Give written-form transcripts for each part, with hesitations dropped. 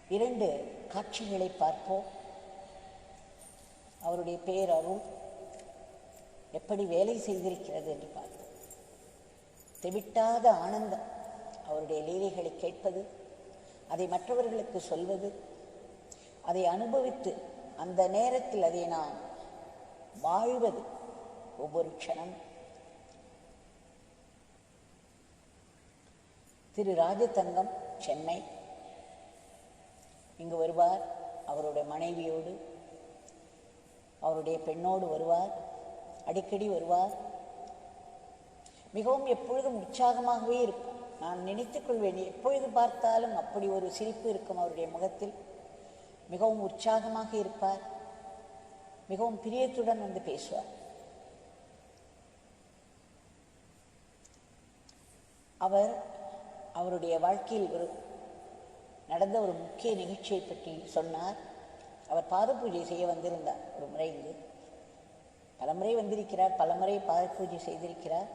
2 காட்சிகளை பார்ப்போம். அவருடைய பேரருள் எப்படி வேலை செய்திருக்கிறது என்று பார்ப்போம். தெவிட்டாத ஆனந்தம் அவருடைய லீலைகளை கேட்பது, அதை மற்றவர்களுக்கு சொல்வது, அதை அனுபவித்து அந்த நேரத்தில் அதை நாம் வாழ்வது ஒவ்வொரு க்ஷணம். திரு ராஜதங்கம் சென்னை இங்கு வருவார். அவருடைய மனைவியோடு, அவருடைய பெண்ணோடு வருவார். அடிக்கடி வருவார். மிகவும் எப்பொழுதும் உற்சாகமாகவே இருக்கும். நான் நினைத்துக் கொள்வேன், எப்பொழுது பார்த்தாலும் அப்படி ஒரு சிரிப்பு இருக்கும் அவருடைய முகத்தில். மிகவும் உற்சாகமாக இருப்பார். மிகவும் பிரியத்துடன் வந்து பேசுவார். அவருடைய வாழ்க்கையில் நடந்த ஒரு முக்கிய நிகழ்ச்சியை பற்றி சொன்னார். அவர் பாத பூஜை செய்ய வந்திருந்தார். ஒரு முறை இங்கு பலமுறை வந்திருக்கிறார், பலமுறை பாத பூஜை செய்திருக்கிறார்.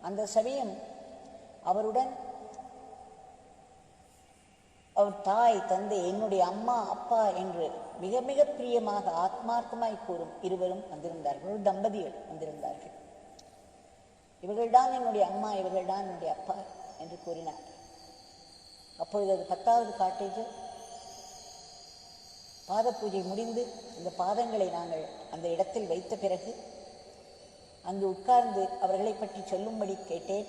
அந்த சமயம் அவருடன் அவர் தாய் தந்தை, என்னுடைய அம்மா அப்பா என்று மிக மிக பிரியமாக ஆத்மார்த்தமாய் கூறும் இருவரும் வந்திருந்தார்கள். ஒரு தம்பதிகள் வந்திருந்தார்கள். இவர்கள்தான் என்னுடைய அம்மா, இவர்கள்தான் என்னுடைய அப்பா என்று கூறினார். அப்பொழுது அது 10வது காட்டேஜ். பாத பூஜை முடிந்து அந்த பாதங்களை நாங்கள் அந்த இடத்தில் வைத்த பிறகு அங்கு உட்கார்ந்து அவர்களை பற்றி சொல்லும்படி கேட்டேன்.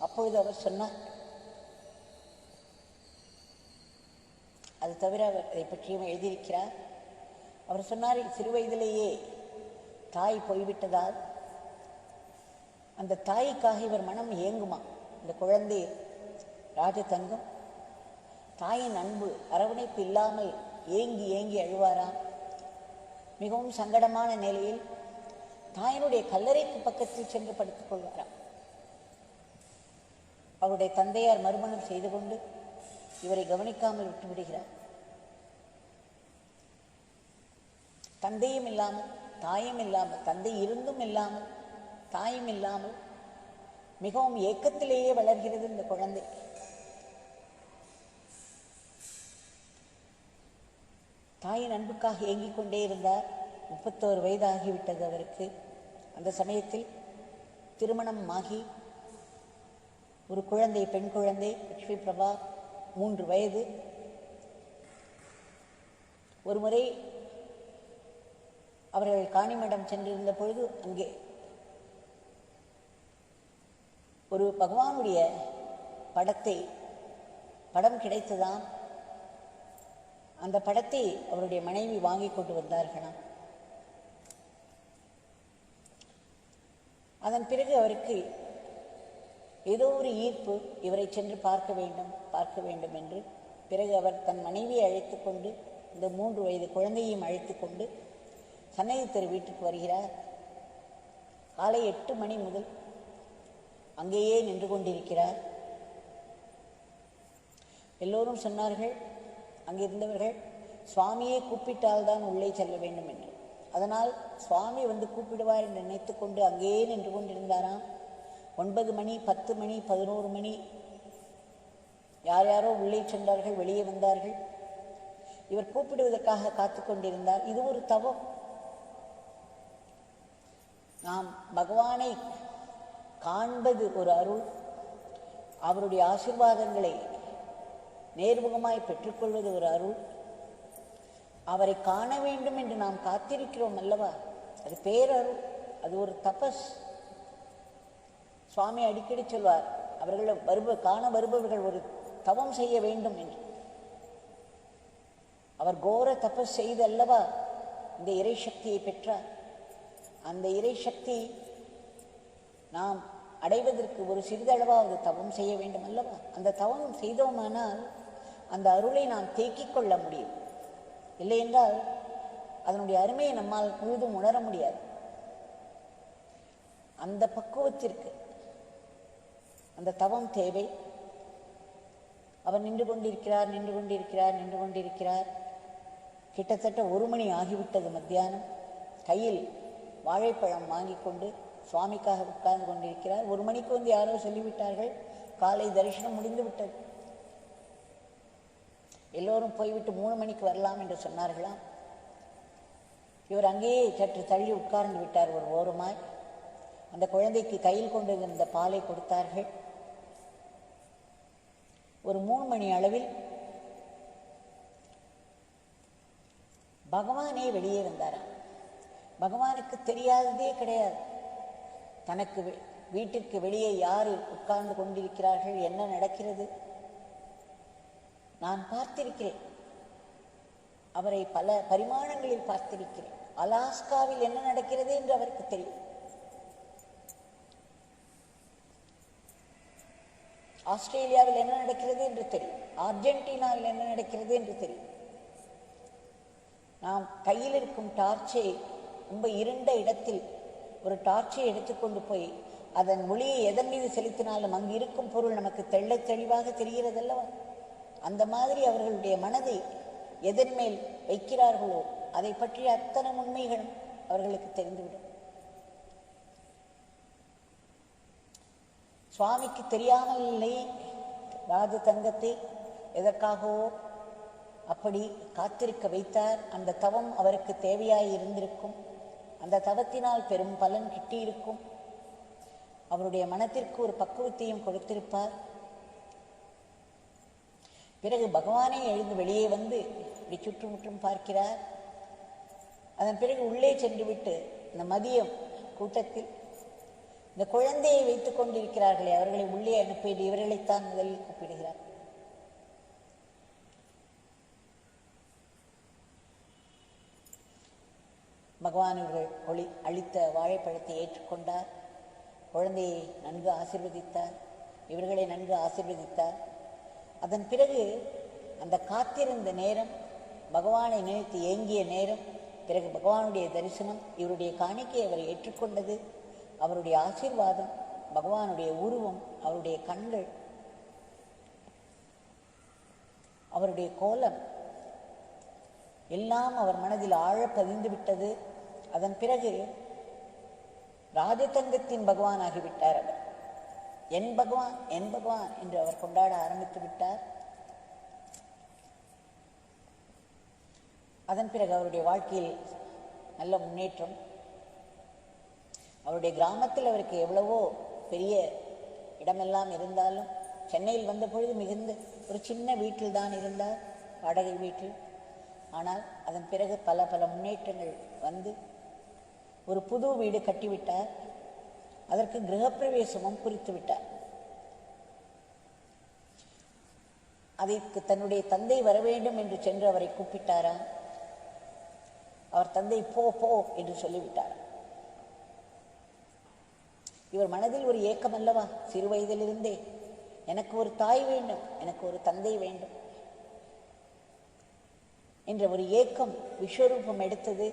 அப்பொழுது அவர் சொன்னார், அது தவிர அவர் அதை பற்றியும் எழுதியிருக்கிறார். அவர் சொன்னார், சிறு வயதிலேயே தாய் போய்விட்டதால் அந்த தாய்க்காக இவர் மனம் ஏங்குமா. இந்த குழந்தை ராஜதங்கம் தாயின் அன்பு அரவணைப்பு இல்லாமல் ஏங்கி ஏங்கி அழுவாராம். மிகவும் சங்கடமான நிலையில் தாயினுடைய கல்லறைக்கு பக்கத்தில் சென்று படுத்துக் கொள்வாராம். அவருடைய தந்தையார் மறுமணம் செய்து கொண்டு இவரை கவனிக்காமல் விட்டு விடுகிறார். தந்தையும் இல்லாமல், தாயும் இல்லாமல், தந்தை இருந்தும் இல்லாமல், தாயும் இல்லாமல் மிகவும் ஏக்கத்திலேயே வளர்கிறது இந்த குழந்தை. தாயின் அன்புக்காக ஏங்கிக் கொண்டே இருந்தார். 31 வயது ஆகிவிட்டது அவருக்கு. அந்த சமயத்தில் திருமணம் ஆகி ஒரு குழந்தை, பெண் குழந்தை லட்சுமி பிரபா, 3 வயது. ஒரு முறை அவர்கள் காணிமடம் சென்றிருந்த பொழுது அங்கே ஒரு பகவானுடைய படம் கிடைத்ததாம். அந்த படத்தை அவருடைய மனைவி வாங்கி கொண்டு வந்தார்களாம். அதன் பிறகு அவருக்கு ஏதோ ஒரு ஈர்ப்பு, இவரை சென்று பார்க்க வேண்டும் என்று. பிறகு அவர் தன் மனைவியை அழைத்து கொண்டு, இந்த 3 வயது குழந்தையையும் அழைத்து கொண்டு சன்னதி தெரு வீட்டுக்கு வருகிறார். காலை 8 மணி முதல் அங்கேயே நின்று கொண்டிருக்கிறார். எல்லோரும் சொன்னார்கள், அங்கிருந்தவர்கள், சுவாமியே கூப்பிட்டால்தான் உள்ளே செல்ல வேண்டும் என்று. அதனால் சுவாமி வந்து கூப்பிடுவார் என்று நினைத்து கொண்டு அங்கேயே நின்று கொண்டிருந்தாராம். 9 மணி, 10 மணி, 11 மணி, யார் யாரோ உள்ளே சென்றார்கள், வெளியே வந்தார்கள். இவர் கூப்பிடுவதற்காக காத்து கொண்டிருந்தார். இது ஒரு தவம். நாம் பகவானை காண்பது ஒரு அருள். அவருடைய ஆசீர்வாதங்களை நேர்முகமாய் பெற்றுக்கொள்வது ஒரு அருள். அவரை காண வேண்டும் என்று நாம் காத்திருக்கிறோம் அல்லவா, அது பேரருள், அது ஒரு தபஸ். சுவாமி அடிக்கடி சொல்வார், அவர்கள் காண வருபவர்கள் ஒரு தவம் செய்ய வேண்டும் என்று. அவர் கோர தபஸ் செய்து அல்லவா இந்த இறை சக்தியை பெற்றார். அந்த இறை சக்தி நாம் அடைவதற்கு ஒரு சிறிதளவாவது தவம் செய்ய வேண்டும் அல்லவா. அந்த தவம் செய்தோமானால் அந்த அருளை நாம் தேக்கிக் கொள்ள முடியும். இல்லை என்றால் அதனுடைய அருமையை நம்மால் முழுதும் உணர முடியாது. அந்த பக்குவத்திற்கு அந்த தவம் தேவை. அவர் நின்று கொண்டிருக்கிறார். கிட்டத்தட்ட 1 மணி ஆகிவிட்டது மத்தியானம். கையில் வாழைப்பழம் வாங்கி கொண்டு சுவாமிக்காக உட்கார்ந்து கொண்டிருக்கிறார். 1 மணிக்கு வந்து யாரோ சொல்லிவிட்டார்கள், காலை தரிசனம் முடிந்து விட்டது. எல்லோரும் போய்விட்டு 3 மணிக்கு வரலாம் என்று சொன்னார்களாம். இவர் அங்கேயே சற்று தள்ளி உட்கார்ந்து விட்டார். ஒரு ஓரமாய் அந்த குழந்தைக்கு கையில் கொண்டு இருந்த பாலை கொடுத்தார்கள். ஒரு 3 மணி அளவில் பகவானே வெளியே வந்தாராம். பகவானுக்கு தெரியாததே கிடையாது. தனக்கு வீட்டிற்கு வெளியே யார் உட்கார்ந்து கொண்டிருக்கிறார்கள், என்ன நடக்கிறது நான் பார்த்திருக்கிறேன். அவரை பல பரிமாணங்களில் பார்த்திருக்கிறேன். அலாஸ்காவில் என்ன நடக்கிறது என்று அவருக்கு தெரியும். ஆஸ்திரேலியாவில் என்ன நடக்கிறது என்று தெரியும். அர்ஜென்டினாவில் என்ன நடக்கிறது என்று தெரியும். நாம் கையில் இருக்கும் டார்ச்சை ரொம்ப இருண்ட இடத்தில் ஒரு டார்ச்சை எடுத்துக்கொண்டு போய் அதன் ஒளியை எதன் மீது செலுத்தினாலும் அங்கு இருக்கும் பொருள் நமக்கு தெள்ளத் தெளிவாக தெரிகிறது அல்லவா? அந்த மாதிரி அவர்களுடைய மனதை எதன் மேல் வைக்கிறார்களோ அதை பற்றிய அத்தனை உண்மைகளும் அவர்களுக்கு தெரிந்துவிடும். சுவாமிக்கு தெரியாமல் இல்லை. ராஜ தங்கத்தை எதற்காகவோ அப்படி காத்திருக்க வைத்தார். அந்த தவம் அவருக்கு தேவையாய் இருந்திருக்கும். அந்த தவத்தினால் பெரும் பலன் கிட்டியிருக்கும். அவருடைய மனத்திற்கு ஒரு பக்குவத்தையும் கொடுத்திருப்பார். பிறகு பகவானே எழுந்து வெளியே வந்து இப்படி சுற்றுமுற்றும் பார்க்கிறார். அதன் பிறகு உள்ளே சென்று விட்டு இந்த மதியம் கூட்டத்தில் இந்த குழந்தையை வைத்துக் கொண்டிருக்கிறார்களே அவர்களை உள்ளே அனுப்பிட்டு இவர்களைத்தான் முதலில் கூப்பிடுகிறார். பகவான் இவர்கள் அளித்த வாழைப்பழத்தை ஏற்றுக்கொண்டார். குழந்தையை நன்கு ஆசீர்வதித்தார். இவர்களை நன்கு ஆசீர்வதித்தார். அதன் பிறகு அந்த காத்திருந்த நேரம், பகவானை நினைத்து ஏங்கிய நேரம், பிறகு பகவானுடைய தரிசனம், இவருடைய காணிக்கை அவர் ஏற்றுக்கொண்டது, அவருடைய ஆசீர்வாதம், பகவானுடைய உருவம், அவருடைய கண்கள், அவருடைய கோலம் எல்லாம் அவர் மனதில் ஆழ பதிந்து விட்டது. அதன் பிறகு ராஜதங்கத்தின் பகவான் ஆகிவிட்டார். அவர் என் பகவான் என் பகவான் என்று அவர் கொண்டாட ஆரம்பித்து விட்டார். அதன் பிறகு அவருடைய வாழ்க்கையில் நல்ல முன்னேற்றம். அவருடைய கிராமத்தில் அவருக்கு எவ்வளவோ பெரிய இடமெல்லாம் இருந்தாலும் சென்னையில் வந்த பொழுது மிகுந்த ஒரு சின்ன வீட்டில் தான் இருந்தார், வாடகை வீட்டில். ஆனால் அதன் பிறகு பல பல முன்னேற்றங்கள் வந்து ஒரு புது வீடு கட்டிவிட்டார். அதற்கு கிரகப்பிரவேசமும் குறித்து விட்டார். அதற்கு தன்னுடைய தந்தை வர வேண்டும் என்று சென்று அவரை கூப்பிட்டாராம். அவர் தந்தை போ போ என்று சொல்லிவிட்டார். இவர் மனதில் ஒரு ஏக்கம் அல்லவா, சிறு வயதிலிருந்தே எனக்கு ஒரு தாய் வேண்டும், எனக்கு ஒரு தந்தை வேண்டும் என்ற ஒரு ஏக்கம் விஸ்வரூபம் எடுத்தது.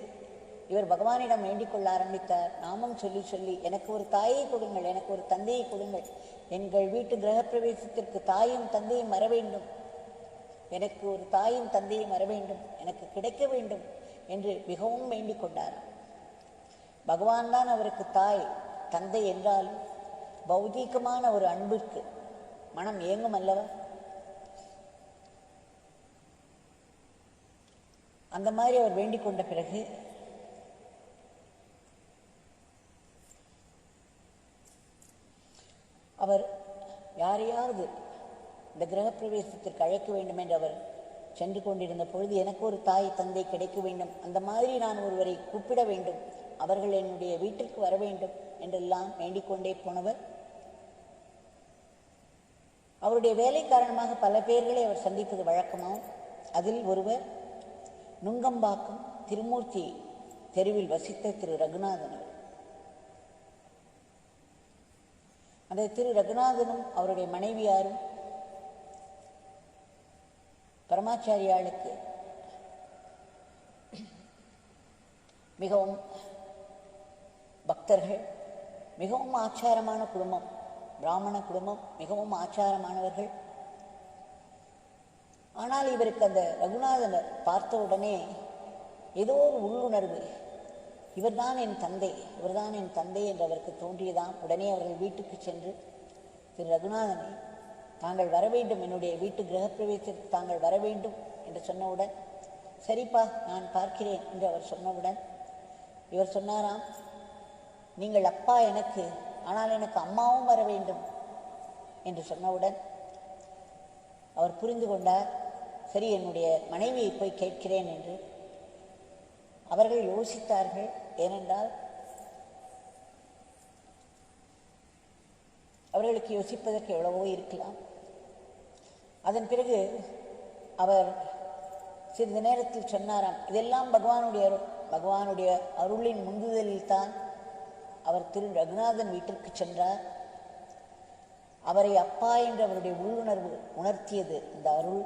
இவர் பகவானிடம் வேண்டிக் கொள்ள ஆரம்பித்தார். நாமும் சொல்லி சொல்லி எனக்கு ஒரு தாயை கொடுங்கள், எனக்கு ஒரு தந்தையை கொடுங்கள், எங்கள் வீட்டு கிரகப்பிரவேசத்திற்கு தாயும் தந்தையும் வர வேண்டும், எனக்கு ஒரு தாயும் தந்தையும் வர வேண்டும், எனக்கு கிடைக்க வேண்டும் என்று மிகவும் வேண்டிக் கொண்டார். பகவான் தான் அவருக்கு தாய் தந்தை என்றாலும் பௌதீகமான ஒரு அன்பிற்கு மனம் ஏங்கும் அல்லவா? அந்த மாதிரி அவர் வேண்டிக் கொண்ட பிறகு அவர் யாரையாவது இந்த கிரகப்பிரவேசத்திற்கு அழைக்க வேண்டும் என்று அவர் சென்று கொண்டிருந்த பொழுது எனக்கு ஒரு தாய் தந்தை கிடைக்க வேண்டும், அந்த மாதிரி நான் ஒருவரை கூப்பிட வேண்டும், அவர்கள் என்னுடைய வீட்டிற்கு வர வேண்டும் என்றெல்லாம் வேண்டிக் கொண்டே போனவர். அவருடைய வேலை காரணமாக பல பேர்களை அவர் சந்திப்பது வழக்கமாகும். அதில் ஒருவர் நுங்கம்பாக்கம் திருமூர்த்தி தெருவில் வசித்த திரு ரகுநாதன். அந்த திரு ரகுநாதனும் அவருடைய மனைவியாரும் பரமாச்சாரியாளுக்கு மிகவும் பக்தர்கள், மிகவும் ஆச்சாரமான குடும்பம், பிராமண குடும்பம், மிகவும் ஆச்சாரமானவர்கள். ஆனால் இவருக்கு அந்த ரகுநாதனை பார்த்த உடனே ஏதோ ஒரு உள்ளுணர்வு, இவர்தான் என் தந்தை, இவர்தான் என் தந்தை என்று அவருக்கு தோன்றியதாம். உடனே அவர்கள் வீட்டுக்கு சென்று திரு ரகுநாதனை தாங்கள் வர வேண்டும், என்னுடைய வீட்டு கிரகப்பிரவேசத்துக்கு தாங்கள் வர வேண்டும் என்று சொன்னவுடன், சரிப்பா நான் பார்க்கிறேன் என்று அவர் சொன்னவுடன் இவர் சொன்னாராம், நீங்கள் அப்பா எனக்கு, ஆனால் எனக்கு அம்மாவும் வர வேண்டும் என்று சொன்னவுடன் அவர் புரிந்து கொண்டார். சரி, என்னுடைய மனைவியை போய் கேட்கிறேன் என்று. அவர்கள் யோசித்தார்கள். ஏனென்றால் அவர்களுக்கு யோசிப்பதற்கு எவ்வளவோ இருக்கலாம். அதன் பிறகு அவர் சிறிது நேரத்தில் சொன்னாராம், இதெல்லாம் பகவானுடைய அருளின் முந்துதலில் தான் அவர் திரு ரகுநாதன் வீட்டிற்கு சென்றார். அவரை அப்பா என்று அவருடைய உள்ளுணர்வு உணர்த்தியது இந்த அருள்.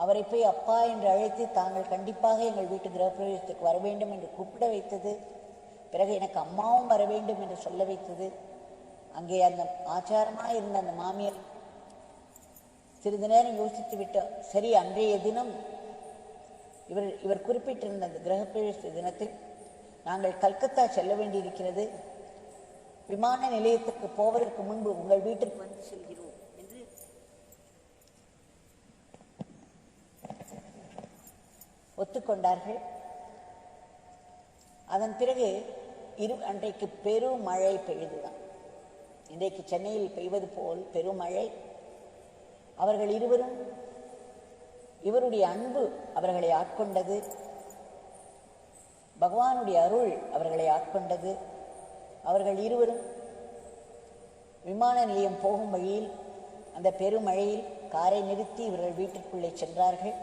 அவரை போய் அப்பா என்று அழைத்து தாங்கள் கண்டிப்பாக எங்கள் வீட்டு கிரகப்பிரவேசத்துக்கு வர வேண்டும் என்று கூப்பிட வைத்தது. பிறகு எனக்கு அம்மாவும் வர வேண்டும் என்று சொல்ல வைத்தது. அங்கே அந்த ஆச்சாரமாக இருந்த அந்த மாமியார் சிறிது நேரம் யோசித்து விட்டார். சரி, அன்றைய தினம் இவர் குறிப்பிட்டிருந்த அந்த கிரகப்பிரவேச தினத்தில் நாங்கள் கல்கத்தா செல்ல வேண்டியிருக்கிறது, விமான நிலையத்திற்கு போவதற்கு முன்பு உங்கள் வீட்டிற்கு வந்து செல்கிறோம் என்று ஒத்துக்கொண்டார்கள். அதன் பிறகு அன்றைக்கு பெரும் மழை பெய்துதான். இன்றைக்கு சென்னையில் பெய்வது போல் பெருமழை. அவர்கள் இருவரும், இவருடைய அன்பு அவர்களை ஆட்கொண்டது, பகவானுடைய அருள் அவர்களை ஆட்கொண்டது. அவர்கள் இருவரும் விமான நிலையம் போகும் வழியில் அந்த பெருமழையில் காரை நிறுத்தி இவர்கள் வீட்டிற்குள்ளே சென்றார்கள்.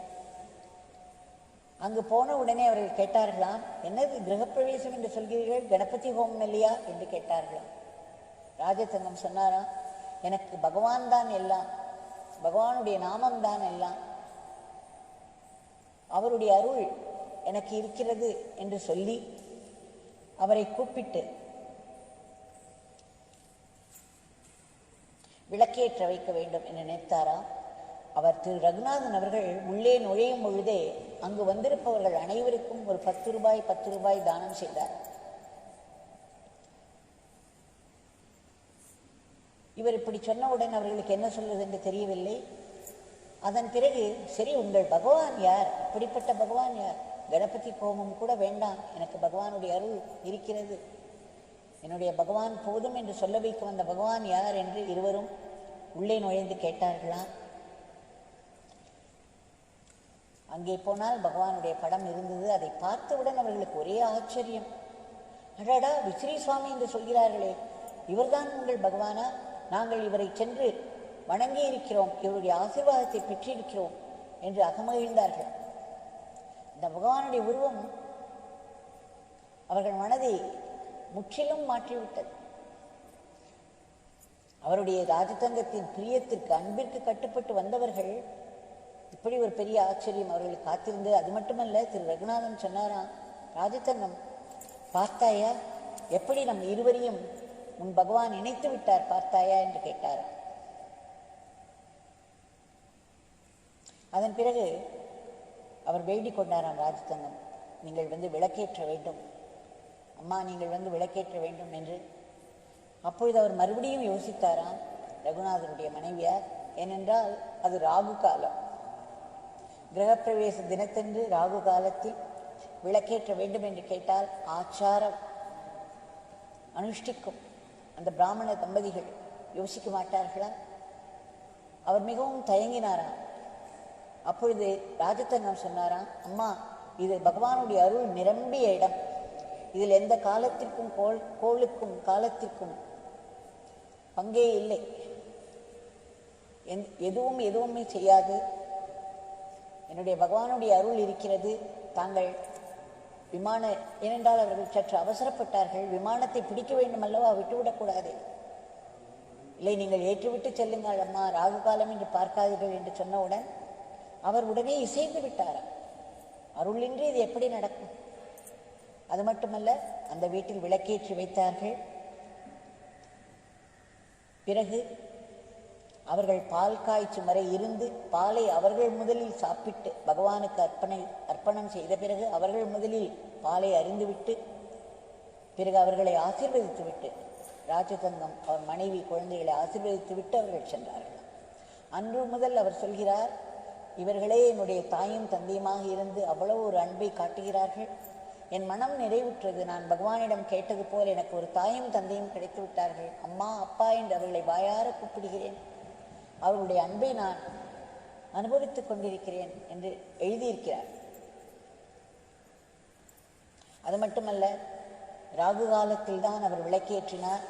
அங்கு போன உடனே அவர்கள் கேட்டார்களாம், என்னது கிரகப்பிரவேசம் என்று சொல்கிறீர்கள், கணபதி ஹோமம் இல்லையா என்று கேட்டார்களாம். ராஜதங்கம் சொன்னாராம், எனக்கு பகவான் தான் எல்லாம், பகவானுடைய நாமம் தான் எல்லாம், அவருடைய அருள் எனக்கு இருக்கிறது என்று சொல்லி அவரை கூப்பிட்டு விளக்கேற்ற வைக்க வேண்டும் என்று நினைத்தாராம். அவர் திரு ரகுநாதன் அவர்கள் உள்ளே நுழையும் பொழுதே அங்கு வந்திருப்பவர்கள் அனைவருக்கும் ஒரு 10 ரூபாய் தானம் செய்தார். இவர் இப்படி சொன்னவுடன் அவர்களுக்கு என்ன சொல்வது என்று தெரியவில்லை. அதன் பிறகு, சரி உங்கள் பகவான் யார், அப்படிப்பட்ட பகவான் யார், கணபதி ஹோமம் கூட வேண்டாம், எனக்கு பகவானுடைய அருள் இருக்கிறது, என்னுடைய பகவான் போதும் என்று சொல்ல வைக்க வந்த பகவான் யார் என்று இருவரும் உள்ளே நுழைந்து கேட்டார்களாம். அங்கே போனால் பகவானுடைய படம் இருந்தது. அதை பார்த்தவுடன் அவர்களுக்கு ஒரே ஆச்சரியம். அடடா, விஸ்ரீ சுவாமி என்று சொல்கிறார்களே, இவர்தான் உங்கள் பகவானா, நாங்கள் இவரை சென்று வணங்கி இருக்கிறோம், இவருடைய ஆசீர்வாதத்தை பெற்றிருக்கிறோம் என்று அகமகிழ்ந்தார்கள். இந்த பகவானுடைய உருவம் அவர்கள் மனதை முற்றிலும் மாற்றிவிட்டது. அவருடைய ராஜதங்கத்தின் பிரியத்திற்கு, அன்பிற்கு கட்டுப்பட்டு வந்தவர்கள் இப்படி ஒரு பெரிய ஆச்சரியம் அவர்களுக்கு காத்திருந்து. அது மட்டுமல்ல, திரு ரகுநாதன் சொன்னாராம், ராஜதங்கம் பார்த்தாயா, எப்படி நம் இருவரையும் உன் பகவான் இணைத்து விட்டார் பார்த்தாயா என்று கேட்டார். அதன் பிறகு அவர் வேண்டிக் கொண்டாராம், ராஜதங்கம் நீங்கள் வந்து விளக்கேற்ற வேண்டும், அம்மா நீங்கள் வந்து விளக்கேற்ற வேண்டும் என்று. அப்பொழுது அவர் மறுபடியும் யோசித்தாராம், ரகுநாதனுடைய மனைவியார். ஏனென்றால் அது ராகு காலம், கிரகப்பிரவேச தினத்தன்று ராகு காலத்தில் விளக்கேற்ற வேண்டும் என்று கேட்டால் ஆச்சாரம் அனுஷ்டிக்கும் அந்த பிராமண தம்பதிகள் யோசிக்க மாட்டார்களா? அவர் மிகவும் தயங்கினாராம். அப்பொழுது ராஜதங்கம் சொன்னாராம், அம்மா இது பகவானுடைய அருள் நிரம்பிய இடம், இதில் எந்த காலத்திற்கும் கோளுக்கும் காலத்திற்கும் பங்கே இல்லை, எதுவுமே செய்யாது, என்னுடைய பகவானுடைய அருள் இருக்கிறது. தாங்கள் ஏனென்றால் அவர்கள் சற்று அவசரப்பட்டார்கள், விமானத்தை பிடிக்க வேண்டும் அல்லவா, விட்டுவிடக்கூடாது, இல்லை நீங்கள் ஏற்றுவிட்டு செல்லுங்கள் அம்மா, ராகு காலம் என்று பார்க்காதீர்கள் என்று சொன்னவுடன் அவர் உடனே இசைந்து விட்டார். அருளின்றி இது எப்படி நடக்கும்? அது மட்டுமல்ல, அந்த வீட்டில் விளக்கேற்றி வைத்தார்கள். பிறகு அவர்கள் பால் காய்ச்சும் வரை இருந்து பாலை அவர்கள் முதலில் சாப்பிட்டு பகவானுக்கு அர்ப்பணம் செய்த பிறகு அவர்கள் முதலில் பாலை அருந்துவிட்டு பிறகு அவர்களை ஆசீர்வதித்து விட்டு, ராஜதங்கம் அவர் மனைவி குழந்தைகளை ஆசீர்வதித்து விட்டு அவர்கள் சென்றார்கள். அன்று முதல் அவர் சொல்கிறார், இவர்களே என்னுடைய தாயும் தந்தையுமாக இருந்து அவ்வளவு ஒரு அன்பை காட்டுகிறார்கள். என் மனம் நிறைவுற்றது. நான் பகவானிடம் கேட்டது போல் எனக்கு ஒரு தாயும் தந்தையும் கிடைத்து விட்டார்கள். அம்மா அப்பா என்று அவர்களை வாயார கூப்பிடுகிறேன். அவர்களுடைய அன்பை நான் அனுபவித்துக் கொண்டிருக்கிறேன் என்று எழுதியிருக்கிறார். அது மட்டுமல்ல, ராகு காலத்தில் தான் அவர் விளக்கேற்றினார்.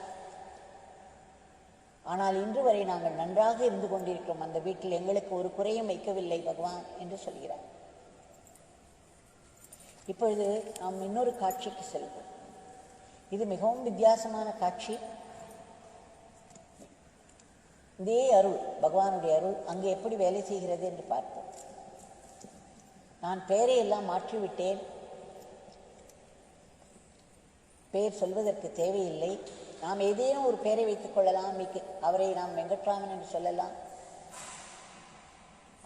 ஆனால் இன்று வரை நாங்கள் நன்றாக இருந்து கொண்டிருக்கிறோம். அந்த வீட்டில் எங்களுக்கு ஒரு குறையும் வைக்கவில்லை பகவான் என்று சொல்கிறார். இப்பொழுது நாம் இன்னொரு காட்சிக்கு செல்வோம். இது மிகவும் வித்தியாசமான காட்சி. இதே அருள், பகவானுடைய அருள் அங்கே எப்படி வேலை செய்கிறது என்று பார்ப்போம். நான் பெயரை எல்லாம் மாற்றிவிட்டேன். பெயர் சொல்வதற்கு தேவையில்லை. நாம் ஏதேனும் ஒரு பெயரை வைத்துக் கொள்ளலாம். அவரை நாம் வெங்கட்ராமன் என்று சொல்லலாம்.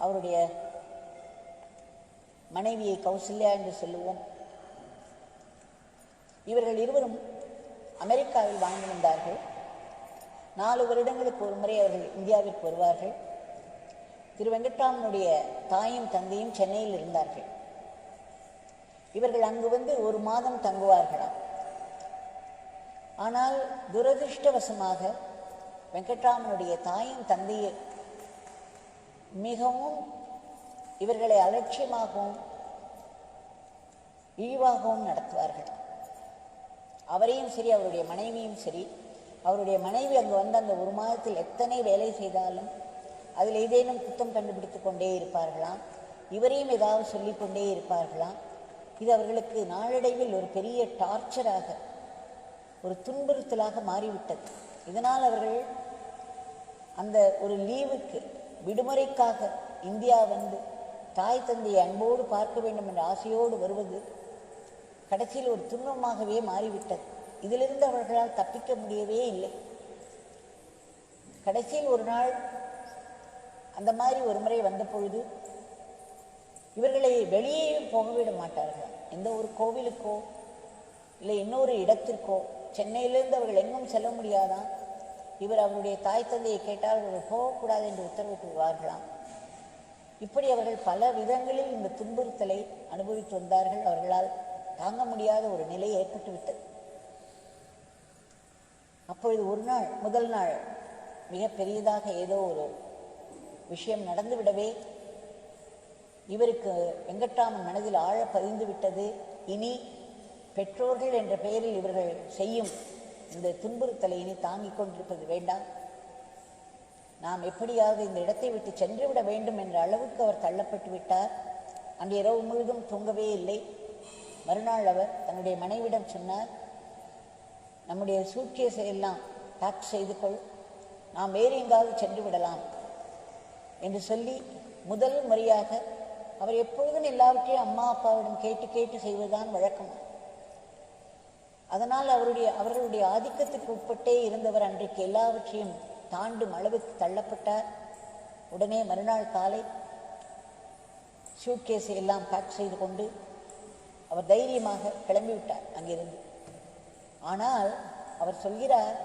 அவருடைய மனைவியை கௌசல்யா என்று சொல்லுவோம். இவர்கள் இருவரும் அமெரிக்காவில் வாழ்ந்து வந்தார்கள். 4 வருடங்களுக்கு ஒரு முறை அவர்கள் இந்தியாவிற்கு வருவார்கள். திரு வெங்கட்ராமனுடைய தாயும் தந்தையும் சென்னையில் இருந்தார்கள். இவர்கள் அங்கு வந்து 1 மாதம் தங்குவார்களாம். ஆனால் துரதிருஷ்டவசமாக வெங்கட்ராமனுடைய தாயும் தந்தையை மிகவும் இவர்களை அலட்சியமாகவும் இழிவாகவும் நடத்துவார்கள். அவரையும் சரி, அவருடைய மனைவியும் சரி. அவருடைய மனைவி அங்கு வந்து அந்த 1 மாதத்தில் எத்தனை வேலை செய்தாலும் அதில் ஏதேனும் குத்தம் கண்டுபிடித்து கொண்டே இருப்பார்களாம். இவரையும் ஏதாவது சொல்லிக்கொண்டே இருப்பார்களாம். இது அவர்களுக்கு நாளடைவில் ஒரு பெரிய டார்ச்சராக, ஒரு துன்புறுத்தலாக மாறிவிட்டது. இதனால் அவர்கள் அந்த ஒரு லீவுக்கு, விடுமுறைக்காக இந்தியா வந்து தாய் தந்தையை அன்போடு பார்க்க வேண்டும் என்ற ஆசையோடு வருவது கடைசியில் ஒரு துன்பமாகவே மாறிவிட்டது. இதிலிருந்து அவர்களால் தப்பிக்க முடியவே இல்லை. கடைசியில் ஒரு நாள் அந்த மாதிரி ஒரு முறை வந்த பொழுது இவர்களை வெளியே போகவிட மாட்டார்கள். எந்த ஒரு கோவிலுக்கோ இல்லை இன்னொரு இடத்திற்கோ சென்னையிலிருந்து அவர்கள் எங்கும் செல்ல முடியாதான். இவர் அவருடைய தாய் தந்தையை கேட்டால் அவர்கள் போகக்கூடாது என்று உத்தரவிட்டு விடுவார்களாம். இப்படி அவர்கள் பல விதங்களில் இந்த துன்புறுத்தலை அனுபவித்து வந்தார்கள். அவர்களால் தாங்க முடியாத ஒரு நிலை ஏற்பட்டு விட்டது. அப்பொழுது ஒரு நாள், முதல் நாள் மிக பெரியதாக ஏதோ ஒரு விஷயம் நடந்துவிடவே இவருக்கு வெங்கட்ராமன் மனதில் ஆழ பதிந்து விட்டது. இனி பெற்றோர்கள் என்ற பெயரில் இவர்கள் செய்யும் இந்த துன்புறுத்தலை இனி தாங்கிக் கொண்டிருப்பது வேண்டாம். நாம் எப்படியாவது இந்த இடத்தை விட்டு சென்று விட வேண்டும் என்ற அளவுக்கு அவர் தள்ளப்பட்டு விட்டார். அன்று இரவு முழுதும் தூங்கவே இல்லை. மறுநாள் அவர் தன்னுடைய மனைவிடம் சொன்னார், நம்முடைய சூட்கேஸை எல்லாம் பேக் செய்து கொள், நாம் வேறு எங்காவது சென்று விடலாம் என்று சொல்லி முதல் முறையாக அவர் எப்பொழுதும் எல்லாவற்றையும் அம்மா அப்பாவிடம் கேட்டு கேட்டு செய்வதுதான் வழக்கம். அதனால் அவர்களுடைய ஆதிக்கத்துக்கு உட்பட்டே இருந்தவர் அன்றைக்கு எல்லாவற்றையும் தாண்டும் அளவுக்கு தள்ளப்பட்டார். உடனே மறுநாள் காலை சூட்கேஸை எல்லாம் பேக் செய்து கொண்டு அவர் தைரியமாக கிளம்பிவிட்டார் அங்கிருந்து. ஆனால் அவர் சொல்கிறார்,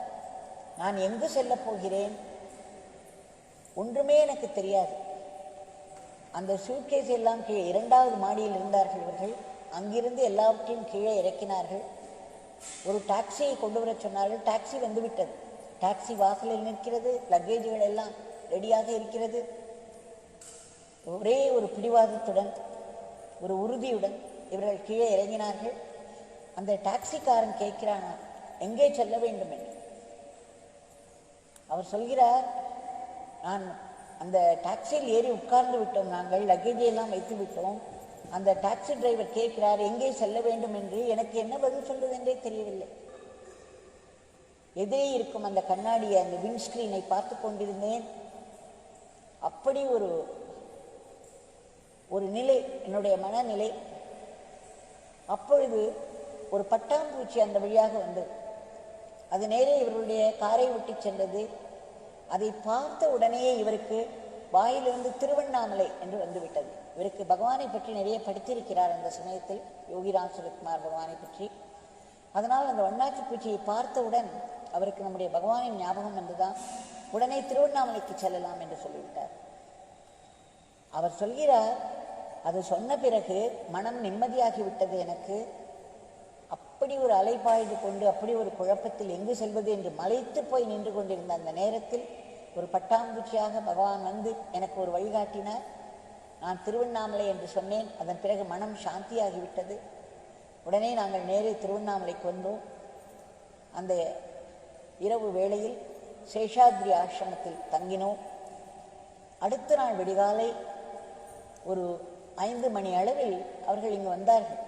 நான் எங்கு செல்ல போகிறேன் ஒன்றுமே எனக்கு தெரியாது. அந்த சூட்கேஸ் எல்லாம் கீழே 2வது மாடியில் இருந்தார்கள் இவர்கள். அங்கிருந்து எல்லாவற்றையும் கீழே இறக்கினார்கள். ஒரு டாக்ஸியை கொண்டு வர சொன்னார்கள். டாக்ஸி வந்துவிட்டது. டாக்ஸி வாசலில் நிற்கிறது. லக்கேஜுகள் எல்லாம் ரெடியாக இருக்கிறது. ஒரே ஒரு பிடிவாதத்துடன், ஒரு உறுதியுடன் இவர்கள் கீழே இறங்கினார்கள். அந்த டாக்ஸிக்காரன் கேட்கிறான், எங்கே செல்ல வேண்டும் என்று. அவர் சொல்கிறார், நான் அந்த டாக்ஸியில் ஏறி உட்கார்ந்து விட்டோம், நாங்கள் லக்கேஜை எல்லாம் வைத்து விட்டோம். அந்த டாக்ஸி டிரைவர் கேட்கிறார் எங்கே செல்ல வேண்டும் என்று. எனக்கு என்ன பதில் சொல்வது என்றே தெரியவில்லை. எதிரே இருக்கும் அந்த கண்ணாடியை, அந்த விண்ட்ஸ்கிரீனை பார்த்து கொண்டிருந்தேன். அப்படி ஒரு நிலை, என்னுடைய மனநிலை. அப்பொழுது ஒரு பட்டாம்பூச்சி அந்த வழியாக வந்தது. அது நேரே இவருடைய காரை விட்டு சென்றது. அதை பார்த்த உடனேயே இவருக்கு வாயிலிருந்து திருவண்ணாமலை என்று வந்துவிட்டது. இவருக்கு பகவானை பற்றி நிறைய படித்திருக்கிறார் அந்த சமயத்தில், யோகிராம் சுரத்குமார் பகவானை பற்றி. அதனால் அந்த வண்ணாச்சி பூச்சியை பார்த்தவுடன் அவருக்கு நம்முடைய பகவானின் ஞாபகம் வந்துதான். உடனே திருவண்ணாமலைக்கு செல்லலாம் என்று சொல்லிவிட்டார். அவர் சொல்கிறார், அது சொன்ன பிறகு மனம் நிம்மதியாகிவிட்டது எனக்கு. அப்படி ஒரு அலைபாய்ந்து கொண்டு அப்படி ஒரு குழப்பத்தில் எங்கு செல்வது என்று மலைத்து போய் நின்று கொண்டிருந்த அந்த நேரத்தில் ஒரு பட்டாம்பூச்சியாக பகவான் வந்து எனக்கு ஒரு வழிகாட்டினார். நான் திருவண்ணாமலை என்று சொன்னேன். அதன் பிறகு மனம் சாந்தியாகிவிட்டது. உடனே நாங்கள் நேரே திருவண்ணாமலைக்கு வந்தோம். அந்த இரவு வேளையில் சேஷாத்ரி ஆசிரமத்தில் தங்கினோம். அடுத்த நாள் விடிகாலை ஒரு 5 மணி அளவில் அவர்கள் இங்கு வந்தார்கள்.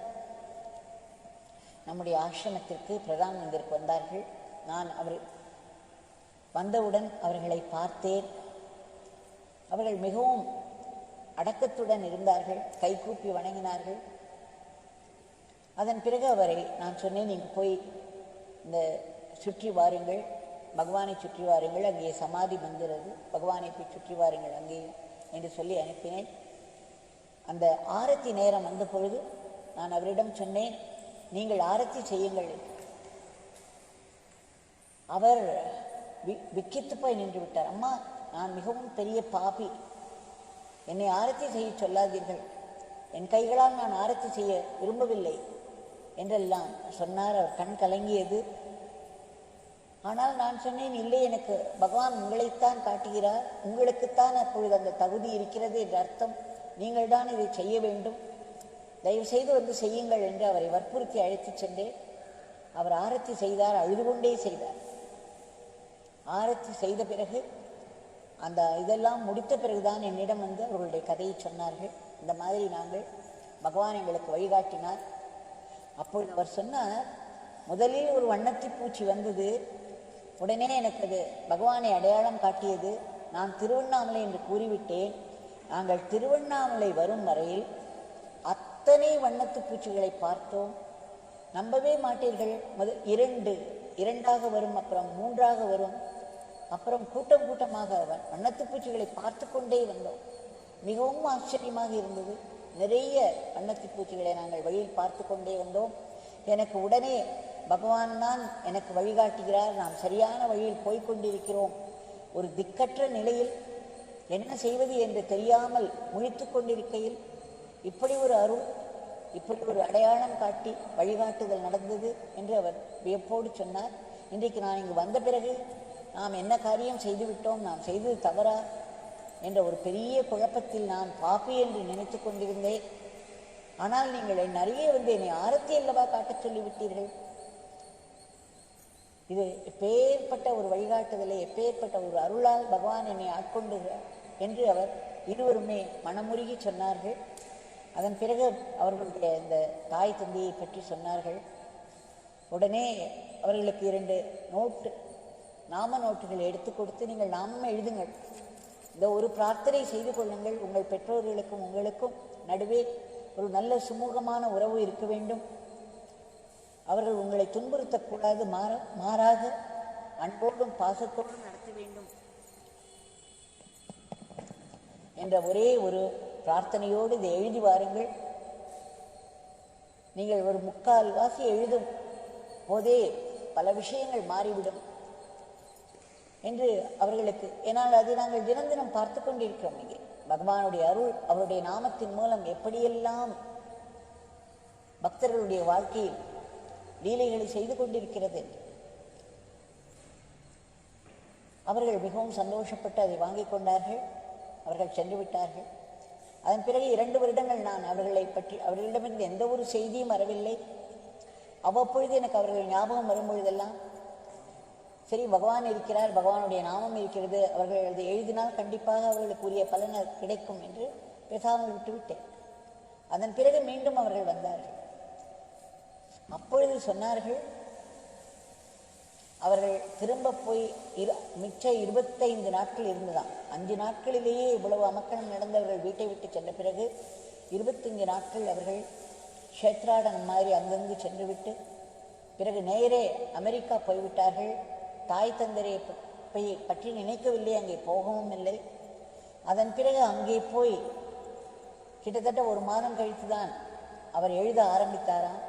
நம்முடைய ஆசிரமத்திற்கு பிரதான் மந்திருக்கு வந்தார்கள். நான் வந்தவுடன் அவர்களை பார்த்தேன். அவர்கள் மிகவும் அடக்கத்துடன் இருந்தார்கள். கைகூப்பி வணங்கினார்கள். அதன் பிறகு அவரை நான் சொன்னேன், நீங்கள் போய் இந்த சுற்றி வாருங்கள், பகவானை சுற்றி வாருங்கள், அங்கே சமாதி மந்திரது, பகவானை போய் சுற்றி வாருங்கள் அங்கே என்று சொல்லி அனுப்பினேன். அந்த ஆரத்தி நேரம் வந்த பொழுது நான் அவரிடம் சொன்னேன், நீங்கள் ஆரத்தி செய்யுங்கள். அவர் விக்கித்து போய் நின்று விட்டார். அம்மா, நான் மிகவும் பெரிய பாபி, என்னை ஆரத்தி செய்ய சொல்லாதீர்கள், என் கைகளால் நான் ஆரத்தி செய்ய விரும்பவில்லை என்றெல்லாம் சொன்னார். அவர் கண் கலங்கியது. ஆனால் நான் சொன்னேன், இல்லை, எனக்கு பகவான் உங்களைத்தான் காட்டுகிறார், உங்களுக்குத்தான் அப்பொழுது அந்த தகுதி இருக்கிறது என்ற அர்த்தம், நீங்கள் தான் இதை செய்ய வேண்டும், தயவு செய்து வந்து செய்யுங்கள் என்று அவரை வற்புறுத்தி அழைத்து சென்றேன். அவர் ஆரத்தி செய்தார், அழுது கொண்டே செய்தார். ஆரத்தி செய்த பிறகு அந்த இதெல்லாம் முடித்த பிறகுதான் என்னிடம் வந்து அவர்களுடைய கதையை சொன்னார்கள். இந்த மாதிரி நாங்கள் பகவான் எங்களுக்கு வழிகாட்டினார். அப்பொழுது அவர் சொன்னார், முதலில் ஒரு வண்ணத்தி பூச்சி வந்தது, உடனே எனக்கு அது பகவானை அடையாளம் காட்டியது. நான் திருவண்ணாமலை என்று கூறிவிட்டேன். நாங்கள் திருவண்ணாமலை வரும் வரையில் அத்தனை வண்ணத்து பூச்சிகளை பார்த்தோம். நம்பவே மாட்டீர்கள். இரண்டாக வரும், அப்புறம் 3ஆக வரும், அப்புறம் கூட்டம் கூட்டமாக வண்ணத்து பூச்சிகளை பார்த்து கொண்டே வந்தோம். மிகவும் ஆச்சரியமாக இருந்தது. நிறைய வண்ணத்து பூச்சிகளை நாங்கள் வழியில் பார்த்து கொண்டே வந்தோம். எனக்கு உடனே பகவான் தான் எனக்கு வழிகாட்டுகிறார், நாம் சரியான வழியில் போய்கொண்டிருக்கிறோம். ஒரு திக்கற்ற நிலையில் என்ன செய்வது என்று தெரியாமல் முழித்து கொண்டிருக்கையில் இப்படி ஒரு அருள், இப்படி ஒரு அடையாளம் காட்டி வழிகாட்டுதல் நடந்தது என்று அவர் வியப்போடு சொன்னார். இன்றைக்கு நான் இங்கு வந்த பிறகு நாம் என்ன காரியம் செய்துவிட்டோம், நாம் செய்தது தவறா என்ற ஒரு பெரிய குழப்பத்தில் நான் பாப்பி என்று நினைத்து கொண்டிருந்தேன். ஆனால் நீங்கள் நிறைய வந்து என்னை ஆரத்தி அல்லவா காட்டச் சொல்லிவிட்டீர்கள். இது எப்பேற்பட்ட ஒரு வழிகாட்டுதலை, எப்பேற்பட்ட ஒரு அருளால் பகவான் என்னை ஆட்கொண்டுகிறார் என்று அவர் இருவருமே மனமுருகி சொன்னார்கள். அதன் பிறகு அவர்களுடைய இந்த தாய் தந்தையை பற்றி சொன்னார்கள். உடனே அவர்களுக்கு 2 நாம நோட்டுகள் எடுத்து கொடுத்து, நீங்கள் நாமம் எழுதுங்கள், இந்த ஒரு பிரார்த்தனை செய்து கொள்ளுங்கள், உங்கள் பெற்றோர்களுக்கும் உங்களுக்கும் நடுவே ஒரு நல்ல சுமூகமான உறவு இருக்க வேண்டும், அவர்கள் உங்களை துன்புறுத்தக்கூடாது, மாறாக அன்போடும் பாசத்தோடும் நடத்த வேண்டும் என்ற ஒரே ஒரு பிரார்த்தனையோடு இதை எழுதி வாருங்கள். நீங்கள் ஒரு 3/4 வாசி எழுதும் போதே பல விஷயங்கள் மாறிவிடும் என்று அவர்களுக்கு, ஏனால் அதை நாங்கள் தினம் தினம் பார்த்து கொண்டிருக்கிறோம். இங்கே பகவானுடைய அருள், அவருடைய நாமத்தின் மூலம் எப்படியெல்லாம் பக்தர்களுடைய வாழ்க்கையில் லீலைகளை செய்து கொண்டிருக்கிறது. அவர்கள் மிகவும் சந்தோஷப்பட்டு அதை வாங்கிக் கொண்டார்கள். அவர்கள் சென்று விட்டார்கள். அதன் பிறகு 2 வருடங்கள் நான் அவர்களிடமிருந்து எந்த ஒரு செய்தியும் வரவில்லை. அவ்வப்பொழுது எனக்கு அவர்கள் ஞாபகம் வரும்பொழுதெல்லாம், சரி, பகவான் இருக்கிறார், பகவானுடைய நாமம் இருக்கிறது, அவர்கள் அதை எழுதினால் கண்டிப்பாக அவர்களுக்கு உரிய பலன் கிடைக்கும் என்று பேசாமல் விட்டுவிட்டேன். அதன் பிறகு மீண்டும் அவர்கள் வந்தார்கள். அப்பொழுது சொன்னார்கள், அவர்கள் திரும்ப போய் மிச்ச 25 நாட்கள் இருந்துதான். 5 நாட்களிலேயே இவ்வளவு அமக்கலம் நடந்தவர்கள் வீட்டை விட்டு சென்ற பிறகு 25 நாட்கள் அவர்கள் க்ஷேத்ராடனம் மாதிரி அங்கங்கு சென்று விட்டு பிறகு நேரே அமெரிக்கா போய்விட்டார்கள். தாய் தந்தரை பற்றி நினைக்கவில்லை, அங்கே போகவும் இல்லை. அதன் பிறகு அங்கே போய் கிட்டத்தட்ட 1 மாதம் கழித்துதான் அவர் எழுத ஆரம்பித்தாராம்.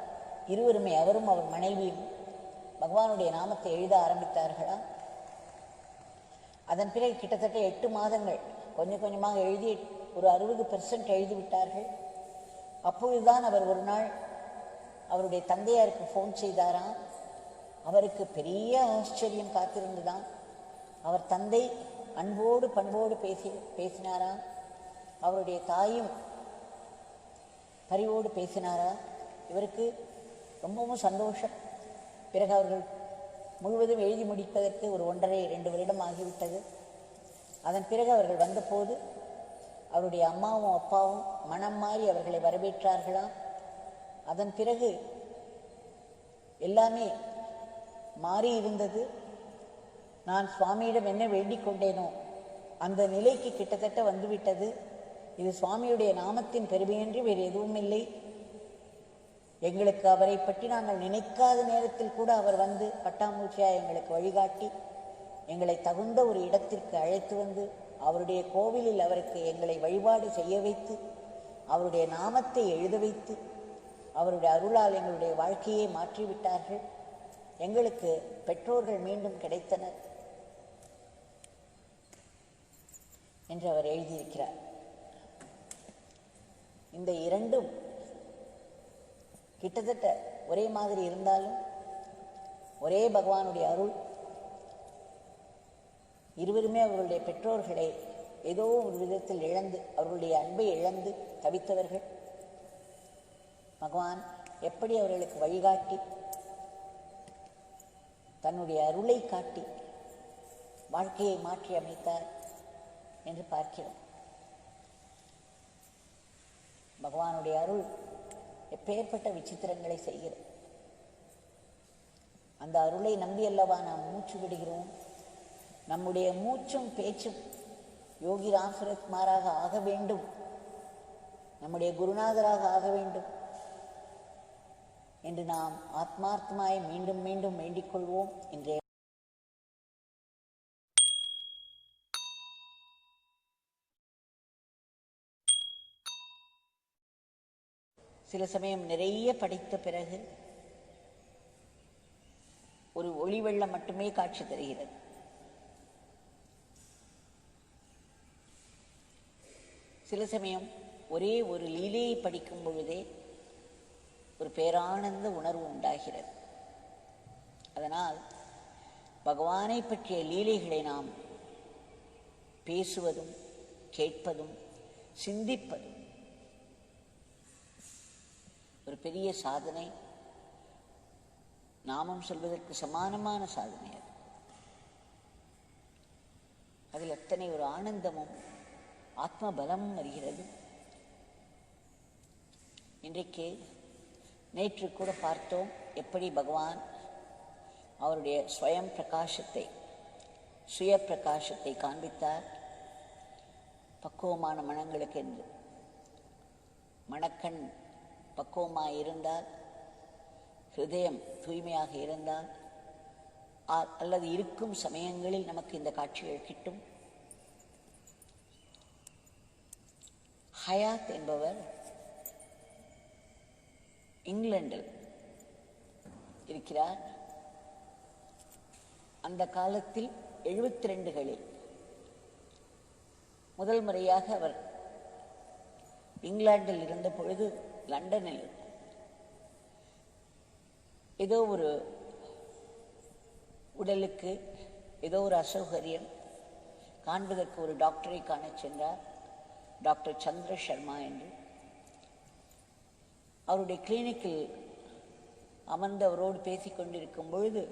இருவருமே, அவரும் அவர் மனைவியும் பகவானுடைய நாமத்தை எழுத ஆரம்பித்தார்களா. அதன் பிறகு கிட்டத்தட்ட 8 மாதங்கள் கொஞ்சம் கொஞ்சமாக எழுதி ஒரு 60% எழுதிவிட்டார்கள். அப்பொழுதுதான் அவர் ஒரு நாள் அவருடைய தந்தையாருக்கு ஃபோன் செய்தாராம். அவருக்கு பெரிய ஆச்சரியம் காத்திருந்துதான். அவர் தந்தை அன்போடு பண்போடு பேசினாராம். அவருடைய தாயும் பரிவோடு பேசினாரா. இவருக்கு ரொம்பவும் சந்தோஷம். பிறகு அவர்கள் முழுவதும் எழுதி முடிப்பதற்கு ஒரு 1.5-2 வருடம் ஆகிவிட்டது. அதன் பிறகு அவர்கள் வந்தபோது அவருடைய அம்மாவும் அப்பாவும் மனம் மாறி அவர்களை வரவேற்றார்களாம். அதன் பிறகு எல்லாமே மாறி இருந்தது. நான் சுவாமியிடம் என்ன வேண்டிக் கொண்டேனோ அந்த நிலைக்கு கிட்டத்தட்ட வந்துவிட்டது. இது சுவாமியுடைய நாமத்தின் பெருமையின்றி வேறு எதுவும் இல்லை. எங்களுக்கு அவரை பற்றி நாங்கள் நினைக்காத நேரத்தில் கூட அவர் வந்து பட்டாம்பூச்சியாக எங்களுக்கு வழிகாட்டி எங்களை தகுந்த ஒரு இடத்திற்கு அழைத்து வந்து அவருடைய கோவிலில் அவருக்கு எங்களை வழிபாடு செய்ய வைத்து அவருடைய நாமத்தை எழுத வைத்து அவருடைய அருளால் எங்களுடைய வாழ்க்கையை மாற்றிவிட்டார்கள். எங்களுக்கு பெற்றோர்கள் மீண்டும் கிடைத்தனர் என்று அவர் எழுதியிருக்கிறார். இந்த இரண்டும் கிட்டத்தட்ட ஒரே மாதிரி இருந்தாலும் ஒரே பகவானுடைய அருள். இருவருமே அவர்களுடைய பெற்றோர்களை ஏதோ ஒரு விதத்தில் இழந்து அவர்களுடைய அன்பை இழந்து தவித்தவர்கள். பகவான் எப்படி அவர்களுக்கு வழிகாட்டி தன்னுடைய அருளை காட்டி வாழ்க்கையை மாற்றி அமைத்தார் என்று பார்க்கிறோம். பகவானுடைய அருள் எப்பேற்பட்ட விசித்திரங்களை செய்கிறது. அந்த அருளை நம்பி அல்லவா நாம் மூச்சு விடுகிறோம். நம்முடைய மூச்சும் பேச்சும் யோகி ராம் சுரத்குமாராக ஆக வேண்டும், நம்முடைய குருநாதராக ஆக வேண்டும் என்று நாம் ஆத்மார்த்தமாய் மீண்டும் மீண்டும் வேண்டிக் கொள்வோம். இன்றைய சில சமயம் நிறைய படித்த பிறகு ஒரு ஒளி வெள்ளம் மட்டுமே காட்சி தருகிறது. சில சமயம் ஒரே ஒரு லீலையை படிக்கும் பொழுதே ஒரு பேரானந்த உணர்வு உண்டாகிறது. அதனால் பகவானை பற்றிய லீலைகளை நாம் பேசுவதும் கேட்பதும் சிந்திப்பதும் ஒரு பெரிய சாதனை, நாமம் சொல்வதற்கு சமானமான சாதனை. அதில் அத்தனை ஒரு ஆனந்தமும் ஆத்ம பலமும் வருகிறது. இன்றைக்கு நேற்று கூட பார்த்தோம் எப்படி பகவான் அவருடைய ஸ்வயம் பிரகாசத்தை சுய பிரகாசத்தை காண்பித்தார். பக்குவமான மனங்களுக்கு என்று மனக்கண் பக்குவமாக இருந்தால், ஹிருதயம் தூய்மையாக இருந்தால், அல்லது இருக்கும் சமயங்களில் நமக்கு இந்த காட்சிகள் கிட்டும். ஹயாத் என்பவர் இங்கிலாந்தில் இருக்கிறார். அந்த காலத்தில் 72களில் முதல் முறையாக அவர் இங்கிலாந்தில் இருந்த பொழுது லண்டனில் ஏதோ ஒரு உடலுக்கு ஏதோ ஒரு அசௌகரியம் காண்பதற்கு ஒரு டாக்டரை காண சென்றார். டாக்டர் சந்திர சர்மா என்று. அவருடைய கிளினிக்கில் அமர்ந்து அவரோடு பேசிக்கொண்டிருக்கும் பொழுது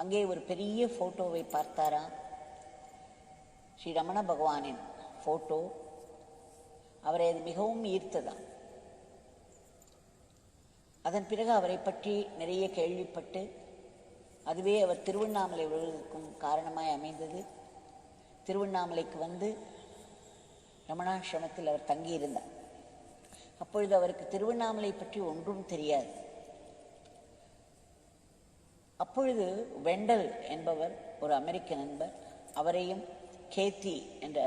அங்கே ஒரு பெரிய போட்டோவை பார்த்தாராம். ஸ்ரீ ரமண பகவானின் போட்டோ. அவரை அது மிகவும் ஈர்த்ததாம். அதன் பிறகு அவரை பற்றி நிறைய கேள்விப்பட்டு அதுவே அவர் திருவண்ணாமலை வருவதற்கும் காரணமாய் அமைந்தது. திருவண்ணாமலைக்கு வந்து ரமணாசிரமத்தில் அவர் தங்கியிருந்தார். அப்பொழுது அவருக்கு திருவண்ணாமலை பற்றி ஒன்றும் தெரியாது. அப்பொழுது வெண்டல் என்பவர் ஒரு அமெரிக்க நண்பர், அவரையும் கேத்தி என்ற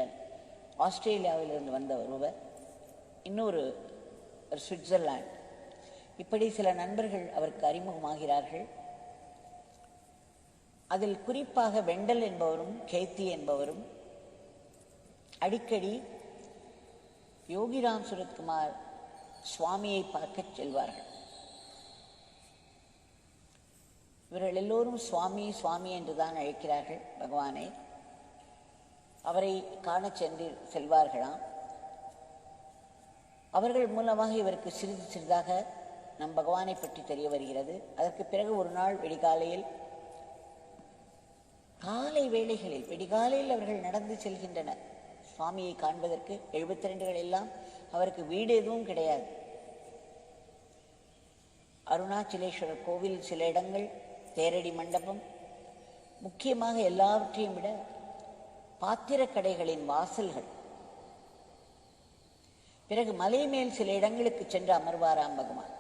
ஆஸ்திரேலியாவிலிருந்து வந்த ஒருவர், இன்னொரு சுவிட்சர்லாந்து, இப்படி சில நண்பர்கள் அவருக்கு அறிமுகமாகிறார்கள். அதில் குறிப்பாக வெண்டல் என்பவரும் கேத்தி என்பவரும் அடிக்கடி யோகிராம் சுரத்குமார் சுவாமியை பார்க்க செல்வார்கள். இவர்கள் எல்லோரும் சுவாமி சுவாமி என்றுதான் அழைக்கிறார்கள் பகவானை. அவரை காண செல்வார்களாம். அவர்கள் மூலமாக இவருக்கு சிறிது சிறிதாக நம் பகவானை பற்றி தெரிய வருகிறது. அதற்கு பிறகு ஒரு நாள் விடிகாலையில், காலை வேளைகளில் விடிகாலையில் அவர்கள் நடந்து செல்கின்றனர் சுவாமியை காண்பதற்கு. 72 எல்லாம் அவருக்கு வீடு எதுவும் கிடையாது. அருணாச்சலேஸ்வரர் கோவில், சில இடங்கள், தேரடி மண்டபம், முக்கியமாக எல்லாவற்றையும் விட பாத்திரக்கடைகளின் வாசல்கள். பிறகு மலை மேல் சில இடங்களுக்கு சென்று அமர்வாராம் பகவான்.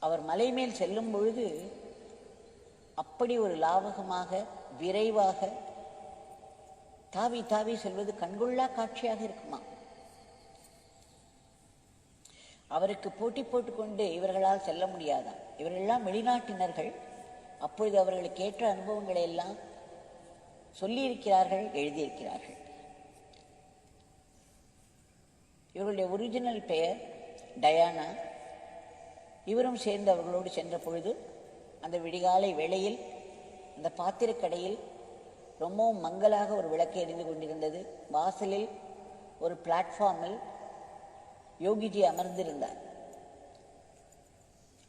அவர் மலை மேல் செல்லும் பொழுது அப்படி ஒரு லாவகமாக விரைவாக தாவி தாவி செல்வது கண்கொள்ளா காட்சியாக இருக்குமா. அவருக்கு போட்டி போட்டுக்கொண்டு இவர்களால் செல்ல முடியாதான். இவர்களெல்லாம் வெளிநாட்டினர்கள். அப்பொழுது அவர்களுக்கு ஏற்ற அனுபவங்களை எல்லாம் சொல்லியிருக்கிறார்கள், எழுதியிருக்கிறார்கள். இவர்களுடைய ஒரிஜினல் பெயர் டயானா. இவரும் சேர்ந்து அவர்களோடு சென்ற பொழுது அந்த விடிகாலை வேளையில் அந்த பாத்திரக்கடையில் ரொம்பவும் மங்கலாக ஒரு விளக்கு எரிந்து கொண்டிருந்தது. வாசலில் ஒரு பிளாட்ஃபார்மில் யோகிஜி அமர்ந்திருந்தார்.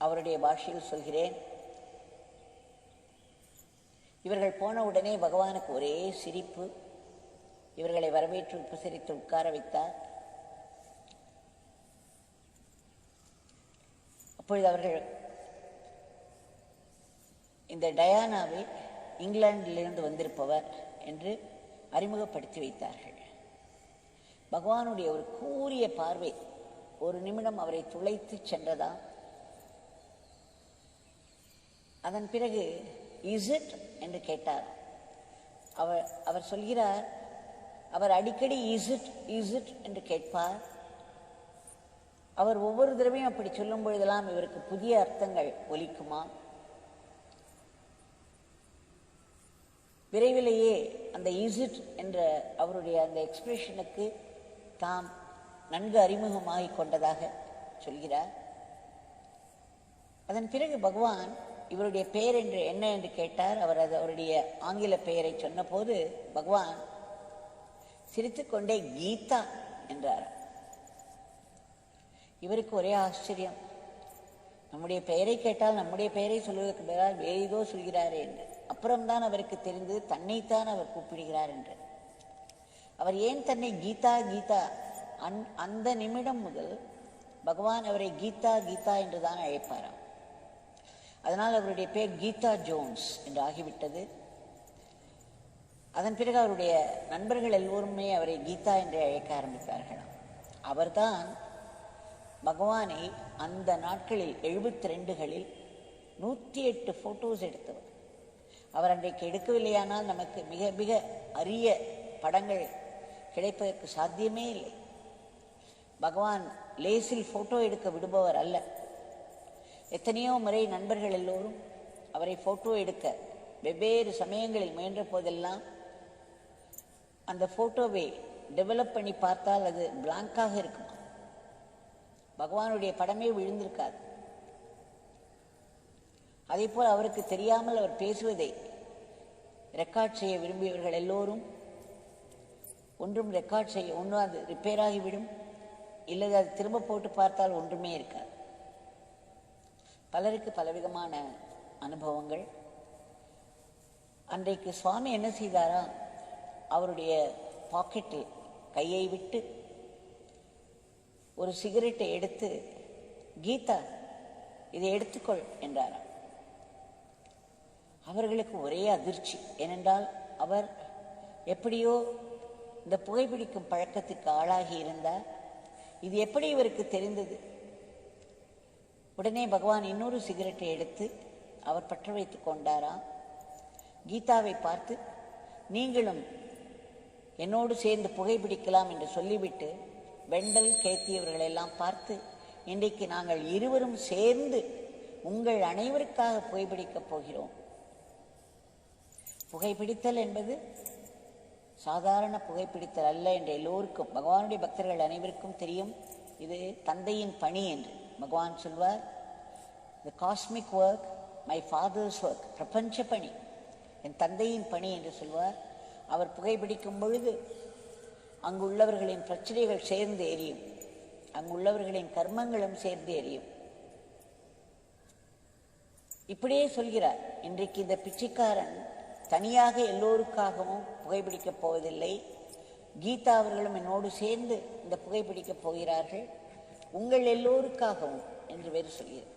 அவருடைய பாஷையில் சொல்கிறேன். இவர்கள் போன உடனே பகவானுக்கு ஒரே சிரிப்பு. இவர்களை வரவேற்று உபசரித்து உட்கார வைத்தார். அப்பொழுது அவர்கள் இந்த டயானாவை இங்கிலாந்திலிருந்து வந்திருப்பவர் என்று அறிமுகப்படுத்தி வைத்தார்கள். பகவானுடைய ஒரு கூரிய பார்வை ஒரு நிமிடம் அவரை துளைத்து சென்றதா. அதன் பிறகு இஸ் இட் என்று கேட்டார். அவர் சொல்கிறார், அவர் அடிக்கடி இஸ் இட் என்று கேட்பார். அவர் ஒவ்வொரு தடவையும் அப்படி சொல்லும் பொழுதெல்லாம் இவருக்கு புதிய அர்த்தங்கள் ஒலிக்குமா. விரைவிலேயே அந்த இஸ் இட் என்ற அவருடைய அந்த எக்ஸ்பிரஷனுக்கு தாம் நன்கு அறிமுகமாகிக் கொண்டதாக சொல்கிறார். அதன் பிறகு பகவான் இவருடைய பெயர் என்ன என்று கேட்டார். அவர் அவருடைய ஆங்கில பெயரை சொன்ன போது பகவான் சிரித்துக்கொண்டே கீதா என்றார். இவருக்கு ஒரே ஆச்சரியம். நம்முடைய பெயரை கேட்டால் நம்முடைய பெயரை சொல்வதற்கு பதிலாக வேறு ஏதோ சொல்கிறாரே என்று. அப்புறம்தான் அவருக்கு தெரிந்து தன்னைத்தான் அவர் கூப்பிடுகிறார் என்று. அவர் ஏன் தன்னை கீதா கீதா, அந்த நிமிடம் முதல் பகவான் அவரை கீதா கீதா என்றுதான் அழைப்பாராம். அதனால் அவருடைய பெயர் கீதா ஜோன்ஸ் என்று ஆகிவிட்டது. அதன் பிறகு அவருடைய நண்பர்கள் எல்லோருமே அவரை கீதா என்று அழைக்க ஆரம்பித்தார்களாம். அவர்தான் பகவானை அந்த நாட்களில் 72களில் 108 போட்டோஸ் எடுத்தவர். அவர் அன்றைக்கு எடுக்கவில்லையானால் நமக்கு மிக மிக அரிய படங்கள் கிடைப்பதற்கு சாத்தியமே இல்லை. பகவான் லேசில் போட்டோ எடுக்க விடுபவர் அல்ல. எத்தனையோ முறை நண்பர்கள் எல்லோரும் அவரை போட்டோ எடுக்க வெவ்வேறு சமயங்களில் முயன்ற போதெல்லாம் அந்த போட்டோவை டெவலப் பண்ணி பார்த்தால் அது பிளாங்காக இருக்கும். பகவானுடைய படமே விழுந்திருக்காது. அதே போல் அவருக்கு தெரியாமல் அவர் பேசுவதை ரெக்கார்ட் செய்ய விரும்பியவர்கள் எல்லோரும் ஒன்றும் ரெக்கார்ட் செய்ய, ஒன்று அது ரிப்பேர் ஆகிவிடும், இல்லை அது திரும்ப போட்டு பார்த்தால் ஒன்றுமே இருக்காது. பலருக்கு பலவிதமான அனுபவங்கள். அன்றைக்கு சுவாமி என்ன செய்தாரா, அவருடைய பாக்கெட்டில் கையை விட்டு ஒரு சிகரெட்டை எடுத்து, கீதா இதை எடுத்துக்கொள் என்றாராம். அவர்களுக்கு ஒரே அதிர்ச்சி. ஏனென்றால் அவர் எப்படியோ இந்த புகைப்பிடிக்கும் பழக்கத்துக்கு ஆளாகி இருந்தார். இது எப்படி இவருக்கு தெரிந்தது? உடனே பகவான் இன்னொரு சிகரெட்டை எடுத்து அவர் பற்ற வைத்துக் கொண்டாராம். கீதாவை பார்த்து, நீங்களும் என்னோடு சேர்ந்து புகைப்பிடிக்கலாம் என்று சொல்லிவிட்டு வெண்டல் கேத்தியவர்களெல்லாம் பார்த்து, இன்றைக்கு நாங்கள் இருவரும் சேர்ந்து உங்கள் அனைவருக்காக புகைப்பிடிக்கப் போகிறோம். புகைப்பிடித்தல் என்பது சாதாரண புகைப்பிடித்தல் அல்ல என்று எல்லோருக்கும், பகவானுடைய பக்தர்கள் அனைவருக்கும் தெரியும். இது தந்தையின் பணி என்று பகவான் சொல்வார். The cosmic work, my father's work, பிரபஞ்ச பணி, என் தந்தையின் பணி என்று சொல்வார். அவர் புகைப்பிடிக்கும் பொழுது அங்குள்ளவர்களின் பிரச்சனைகள் சேர்ந்து எரியும், அங்குள்ளவர்களின் கர்மங்களும் சேர்ந்து எரியும். இப்படியே சொல்கிறார். இன்றைக்கு இந்த பிச்சைக்காரன் தனியாக எல்லோருக்காகவும் புகைப்பிடிக்கப் போவதில்லை. கீதா அவர்களும் என்னோடு சேர்ந்து இந்த புகைப்பிடிக்கப் போகிறார்கள், உங்கள் எல்லோருக்காகவும் என்று வேறு சொல்கிறார்.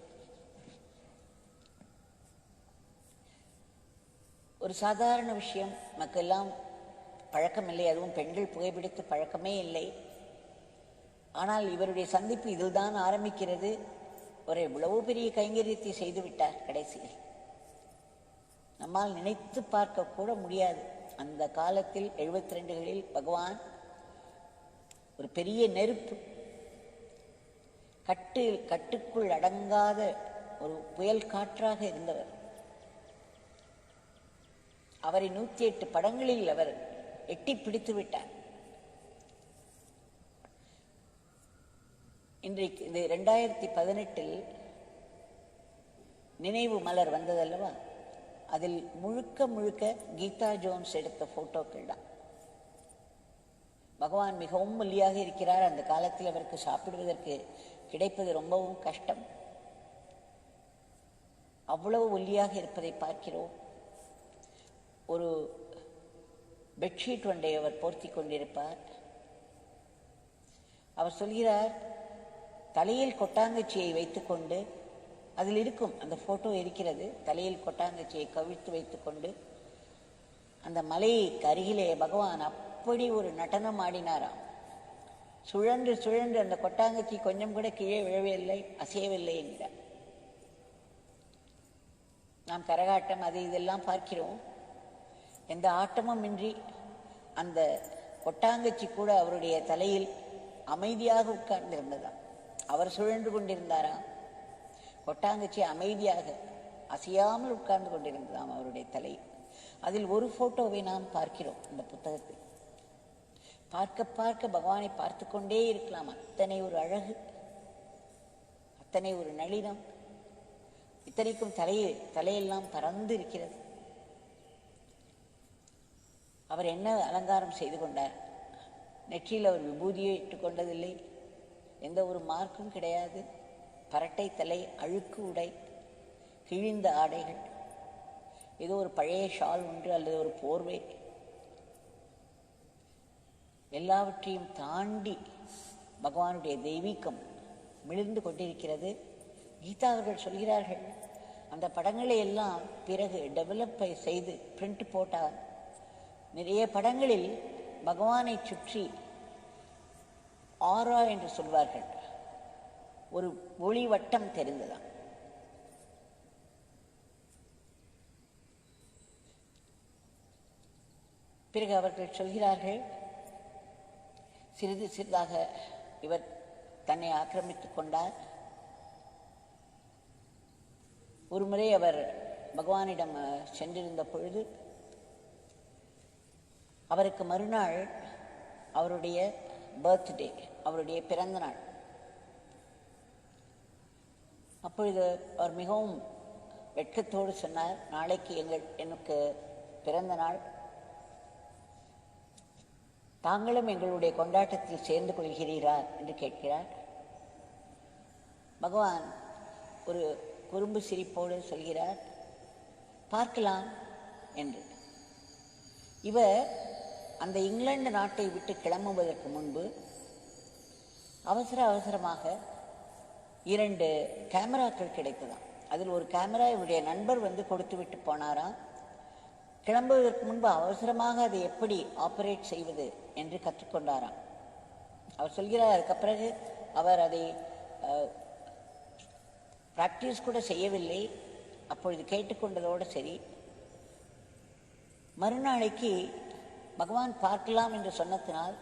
ஒரு சாதாரண விஷயம், மக்கெல்லாம் பழக்கம் இல்லை, அதுவும் பெண்கள் புகைப்பிடித்து பழக்கமே இல்லை. ஆனால் இவருடைய சந்திப்பு இதில்தான் ஆரம்பிக்கிறது. ஒரு இவ்வளவு பெரிய கைங்கரியத்தை செய்து விட்டார் கடைசியில். நம்மால் நினைத்து பார்க்க கூட முடியாது. அந்த காலத்தில் 72களில் பகவான் ஒரு பெரிய நெருப்பு, கட்டுக்குள் அடங்காத ஒரு புயல் காற்றாக இருந்தவர். அவரை 108 படங்களில் அவர் எட்டி பிடித்து விட்டார். இன்றைக்கு இது 2018 நினைவு மலர் வந்ததல்லவா, அதில் முழுக்க முழுக்க கீதா ஜோன்ஸ் எடுத்த போட்டோக்கள் தான். பகவான் மிகவும் ஒல்லியாக இருக்கிறார். அந்த காலத்தில் அவருக்கு சாப்பிடுவதற்கு கிடைப்பது ரொம்பவும் கஷ்டம். அவ்வளவு ஒல்லியாக இருப்பதை பார்க்கிறோம். ஒரு பெட்ஷீட் ஒன்றை அவர் போர்த்தி கொண்டிருப்பார். அவர் சொல்கிறார், தலையில் கொட்டாங்கச்சியை வைத்துக்கொண்டு, அதில் இருக்கும் அந்த போட்டோ இருக்கிறது, தலையில் கொட்டாங்கச்சியை கவிழ்த்து வைத்துக்கொண்டு அந்த மலைக்கு அருகிலே பகவான் அப்படி ஒரு நடனம் ஆடினாராம். சுழன்று சுழன்று அந்த கொட்டாங்கச்சி கொஞ்சம் கூட கீழே விழவில்லை, அசையவில்லை என்கிறார். நாம் கரகாட்டம் அது இதெல்லாம் பார்க்கிறோம். எந்த ஆட்டமும் இன்றி அந்த கொட்டாங்கச்சி கூட அவருடைய தலையில் அமைதியாக உட்கார்ந்திருந்ததாம். அவர் சுழன்று கொண்டிருந்தாராம், கொட்டாங்கச்சி அமைதியாக அசையாமல் உட்கார்ந்து கொண்டிருந்ததாம் அவருடைய தலை. அதில் ஒரு போட்டோவை நாம் பார்க்கிறோம் இந்த புத்தகத்தில். பார்க்க பார்க்க பகவானை பார்த்து கொண்டே இருக்கலாம். அத்தனை ஒரு அழகு, அத்தனை ஒரு நளினம், இத்தனைக்கும் தலையெல்லாம் பறந்து இருக்கிறது. அவர் என்ன அலங்காரம் செய்து கொண்டார்? நெற்றியில் அவர் விபூதியை இட்டுக் கொண்டதில்லை, எந்த ஒரு மார்க்கும் கிடையாது. பரட்டை தலை, அழுக்கு உடை, கிழிந்த ஆடைகள், ஏதோ ஒரு பழைய ஷால் ஒன்று அல்லது ஒரு போர்வை, எல்லாவற்றையும் தாண்டி பகவானுடைய தெய்வீகம் மிளிர்ந்து கொண்டிருக்கிறது. கீதா அவர்கள் சொல்கிறார்கள், அந்த படங்களை எல்லாம் பிறகு டெவலப் செய்து பிரிண்ட் போட்டார். நிறைய படங்களில் பகவானை சுற்றி ஆரா என்று சொல்வார்கள், ஒரு ஒளி வட்டம் தெரிந்ததாம். பிறகு அவர்கள் சொல்கிறார்கள், சிறிது சிறிதாக இவர் தன்னை ஆக்கிரமித்துக் கொண்டார். ஒருமுறை அவர் பகவானிடம் சென்றிருந்த பொழுது அவருக்கு மறுநாள் அவருடைய பர்த்டே, அவருடைய பிறந்த நாள். அப்பொழுது அவர் மிகவும் வெட்கத்தோடு சொன்னார், நாளைக்கு எனக்கு பிறந்த நாள், தாங்களும் எங்களுடைய கொண்டாட்டத்தில் சேர்ந்து கொள்கிறீரா என்று கேட்கிறார். பகவான் ஒரு குறும்பு சிரிப்போடு சொல்கிறார், பார்க்கலாம் என்று. இவர் அந்த இங்கிலாந்து நாட்டை விட்டு கிளம்புவதற்கு முன்பு அவசரமாக 2 கேமராக்கள் கிடைத்ததாம். அதில் ஒரு கேமரா இவருடைய நண்பர் கொடுத்து விட்டு போனாராம். கிளம்புவதற்கு முன்பு அவசரமாக அதை எப்படி ஆபரேட் செய்வது என்று கற்றுக்கொண்டாராம். அவர் சொல்கிறார், அதுக்கு பிறகு அவர் அதை பிராக்டிஸ் கூட செய்யவில்லை. அப்பொழுது கேட்டுக்கொண்டதோடு சரி. மறுநாளைக்கு பகவான் பார்க்கலாம் என்று சொன்னதினால்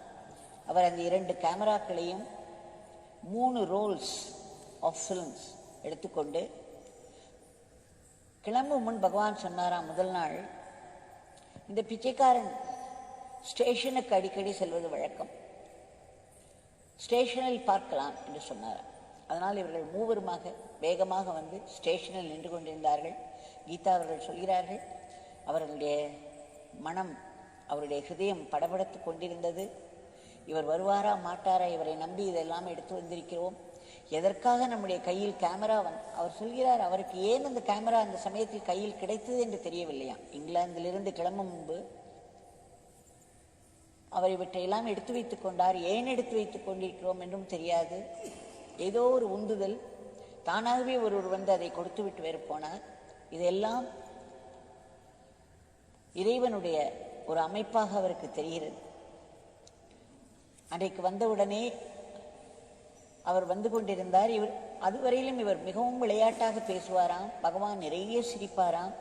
அவர் அந்த 2 கேமராக்களையும் 3 ரோல்ஸ் ஆஃப் ஃபிலிம்ஸ் எடுத்துக்கொண்டு கிளம்பும் முன் பகவான் சொன்னாராம், முதல் நாள் இந்த பிச்சைக்காரன் ஸ்டேஷனுக்கு அடிக்கடி செல்வது வழக்கம், ஸ்டேஷனில் பார்க்கலாம் என்று சொன்னாராம். அதனால் இவர்கள் மூவருமாக வேகமாக வந்து ஸ்டேஷனில் நின்று கொண்டிருந்தார்கள். கீதா அவர்கள் சொல்கிறார்கள், அவர்களுடைய மனம், அவருடைய ஹிருதயம் படபடத்து கொண்டிருந்தது. இவர் வருவாரா மாட்டாரா, இவரை நம்பி இதெல்லாம் எடுத்து வந்திருக்கிறோம், எதற்காக நம்முடைய கையில் கேமரா அவர் சொல்கிறார், அவருக்கு ஏன் அந்த கேமரா அந்த சமயத்தில் கையில் கிடைத்தது என்று தெரியவில்லையா. இங்கிலாந்திலிருந்து கிளம்பும் முன்பு அவர் இவற்றையெல்லாம் எடுத்து வைத்துக் கொண்டார். ஏன் எடுத்து வைத்துக் கொண்டிருக்கிறோம் என்றும் தெரியாது. ஏதோ ஒரு உந்துதல், தானாகவே ஒருவர் வந்து அதை கொடுத்து விட்டு வேறு போனார். இதெல்லாம் இறைவனுடைய ஒரு அமைப்பாக அவருக்கு தெரிகிறது. அன்றைக்கு வந்தவுடனே அவர் வந்து கொண்டிருந்தார். அதுவரையிலும் இவர் மிகவும் விளையாட்டாக பேசுவாராம், பகவான் நிறைய சிரிப்பாராம்,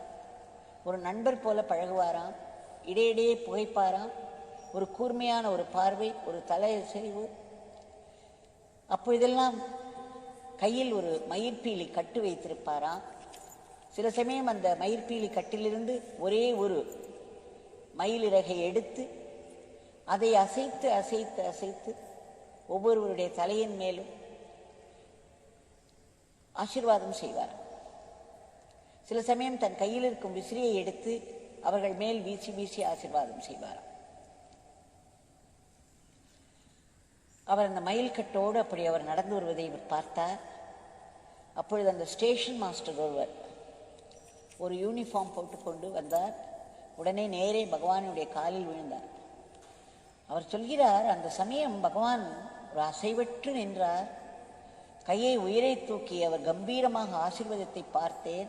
ஒரு நண்பர் போல பழகுவாராம், இடையிடையே புகைப்பாராம், ஒரு கூர்மையான ஒரு பார்வை, ஒரு தலையசைவு. அப்பொழுதெல்லாம் கையில் ஒரு மயிர்பீலி கட்டு வைத்திருப்பாராம். சில சமயம் அந்த மயிர்பீலி கட்டிலிருந்து ஒரே ஒரு மயிலிறகை எடுத்து அதை அசைத்து அசைத்து அசைத்து ஒவ்வொருவருடைய தலையின் மேலும் ஆசீர்வாதம் செய்வார். சில சமயம் தன் கையில் இருக்கும் விசிறியை எடுத்து அவர்கள் மேல் வீசி வீசி ஆசீர்வாதம் செய்வாராம். அவர் அந்த மயில் கட்டோடு அப்படி அவர் நடந்து வருவதை இவர் பார்த்தார். அப்பொழுது அந்த ஸ்டேஷன் மாஸ்டர் ஒருவர் ஒரு யூனிஃபார்ம் போட்டுக்கொண்டு வந்தார். உடனே நேரே பகவானுடைய காலில் விழுந்தார். அவர் சொல்கிறார், அந்த சமயம் பகவான் ஒரு அசைவற்று நின்றார். கையை உயிரை தூக்கி அவர் கம்பீரமாக ஆசீர்வாதத்தை பார்த்தேன்.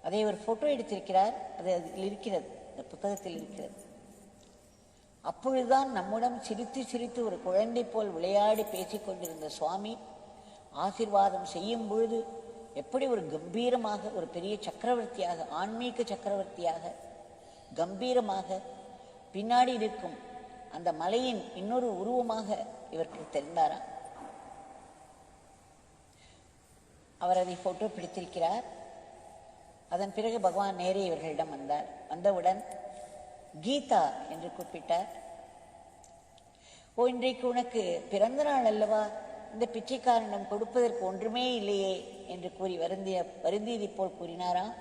அதை அவர் போட்டோ எடுத்திருக்கிறார், அது அதில் இருக்கிறது, இந்த புத்தகத்தில் இருக்கிறது. அப்பொழுதுதான் நம்முடன் சிரித்து சிரித்து ஒரு குழந்தை போல் விளையாடி பேசிக் கொண்டிருந்த சுவாமி ஆசீர்வாதம் செய்யும் பொழுது எப்படி ஒரு கம்பீரமாக, ஒரு பெரிய சக்கரவர்த்தியாக, ஆன்மீக சக்கரவர்த்தியாக கம்பீரமாக பின்னாடி இருக்கும் அந்த மலையின் இன்னொரு உருவமாக இவருக்கு தெரிந்தாராம். அவர் அதை போட்டோ பிடித்திருக்கிறார். அதன் பிறகு பகவான் நேரே இவர்களிடம் வந்தார். வந்தவுடன் கீதா என்று கூப்பிட்டார். ஓ, இன்றைக்கு உனக்கு பிறந்த நாள் அல்லவா, இந்த பிச்சைக்காரனிடம் கொடுப்பதற்கு ஒன்றுமே இல்லையே என்று கூறி வருந்தியதை போல் கூறினாராம்.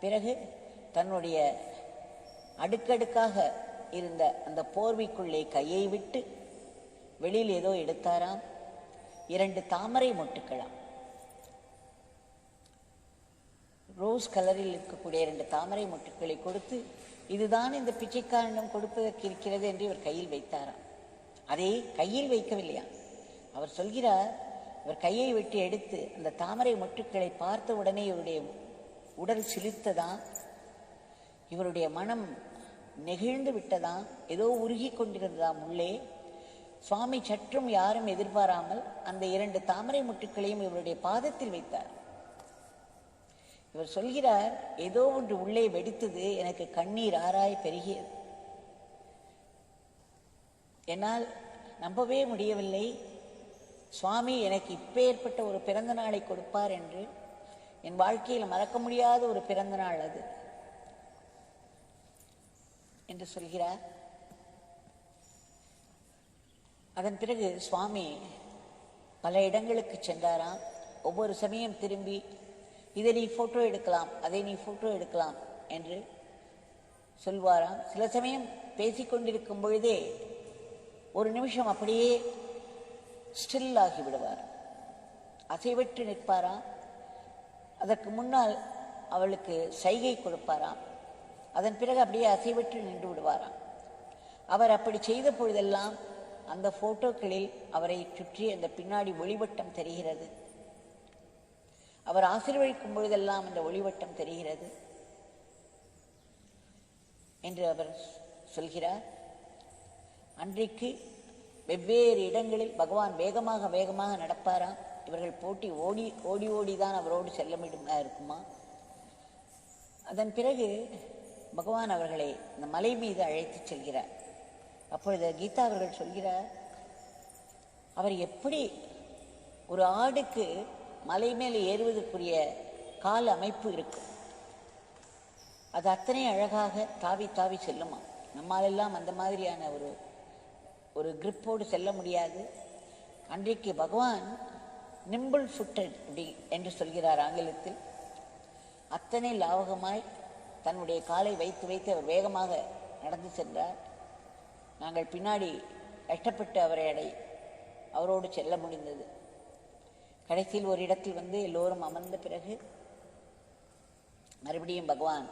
பிறகு தன்னுடைய அடுக்கடுக்காக இருந்த அந்த போர்வைக்குள்ளே கையை விட்டு வெளியில் ஏதோ எடுத்தாராம். 2 தாமரை மொட்டுக்களாம், ரோஸ் கலரில் இருக்கக்கூடிய 2 தாமரை மொட்டுக்களை கொடுத்து, இதுதான் இந்த பிச்சைக்காரனிடம் கொடுப்பதற்கு இருக்கிறது என்று இவர் கையில் வைத்தாராம். அதை கையில் வைக்கவில்லையா. அவர் சொல்கிறார், இவர் கையை விட்டு எடுத்து அந்த தாமரை மொட்டுக்களை பார்த்த உடனே இவருடைய உடல் சிலிர்த்ததாம், இவருடைய மனம் நெகிழ்ந்து விட்டதாம், ஏதோ உருகி கொண்டிருந்ததாம் உள்ளே. சுவாமி சற்றும் யாரும் எதிர்பாராமல் அந்த 2 தாமரை மொட்டுக்களையும் இவருடைய பாதத்தில் வைத்தார். இவர் சொல்கிறார், ஏதோ ஒன்று உள்ளே வெடித்தது, எனக்கு கண்ணீர் ஆராய் பெருகியது. என்னால் நம்பவே முடியவில்லை, சுவாமி எனக்கு இப்பேற்பட்ட ஒரு பிறந்த நாளை கொடுப்பார் என்று. என் வாழ்க்கையில் மறக்க முடியாத ஒரு பிறந்த நாள் அது என்று சொல்கிறார். அதன் பிறகு சுவாமி பல இடங்களுக்கு சென்றாராம். ஒவ்வொரு சமயம் திரும்பி இதை நீ போட்டோ எடுக்கலாம், அதை நீ போட்டோ எடுக்கலாம் என்று சொல்வாராம். சில சமயம் பேசிக்கொண்டிருக்கும் பொழுதே ஒரு நிமிஷம் அப்படியே ஸ்டில் ஆகி விடுவார், அசைவற்று நிற்பாராம். அதற்கு முன்னால் அவளுக்கு சைகை கொடுப்பாராம். அதன் பிறகு அப்படியே அசைவற்று நின்று விடுவாராம். அவர் அப்படி செய்த பொழுதெல்லாம் அந்த போட்டோக்களில் அவரை சுற்றி அந்த பின்னாடி ஒளிவட்டம் தெரிகிறது. அவர் ஆசீர்வதிக்கும் பொழுதெல்லாம் அந்த ஒளிவட்டம் தெரிகிறது என்று அவர் சொல்கிறார். அன்றைக்கு வெவ்வேறு இடங்களில் பகவான் வேகமாக வேகமாக நடப்பாராம். இவர்கள் போட்டி ஓடி ஓடிதான் அவரோடு செல்லமிடுமா இருக்குமா. அதன் பிறகு பகவான் அவர்களை இந்த மலை மீது அழைத்து செல்கிறார். அப்பொழுது கீதா அவர்கள் சொல்கிறார், அவர் எப்படி ஒரு ஆடுக்கு மலை மேலே ஏறுவதற்குரிய கால அமைப்பு இருக்கும், அது அத்தனை அழகாக தாவி தாவி செல்லுமா. நம்மாலெல்லாம் அந்த மாதிரியான ஒரு கிரிப்போடு செல்ல முடியாது. அன்றைக்கு பகவான் நிம்பிள் ஃபுட்டட் அப்படி என்று சொல்கிறார் ஆங்கிலத்தில். அத்தனை லாவகமாய் தன்னுடைய காலை வைத்து வைத்து அவர் வேகமாக நடந்து சென்றார். நாங்கள் பின்னாடி கஷ்டப்பட்டு அவரோடு செல்ல முடிந்தது. கடைசியில் ஒரு இடத்தில் வந்து எல்லோரும் அமர்ந்த பிறகு மறுபடியும் பகவான்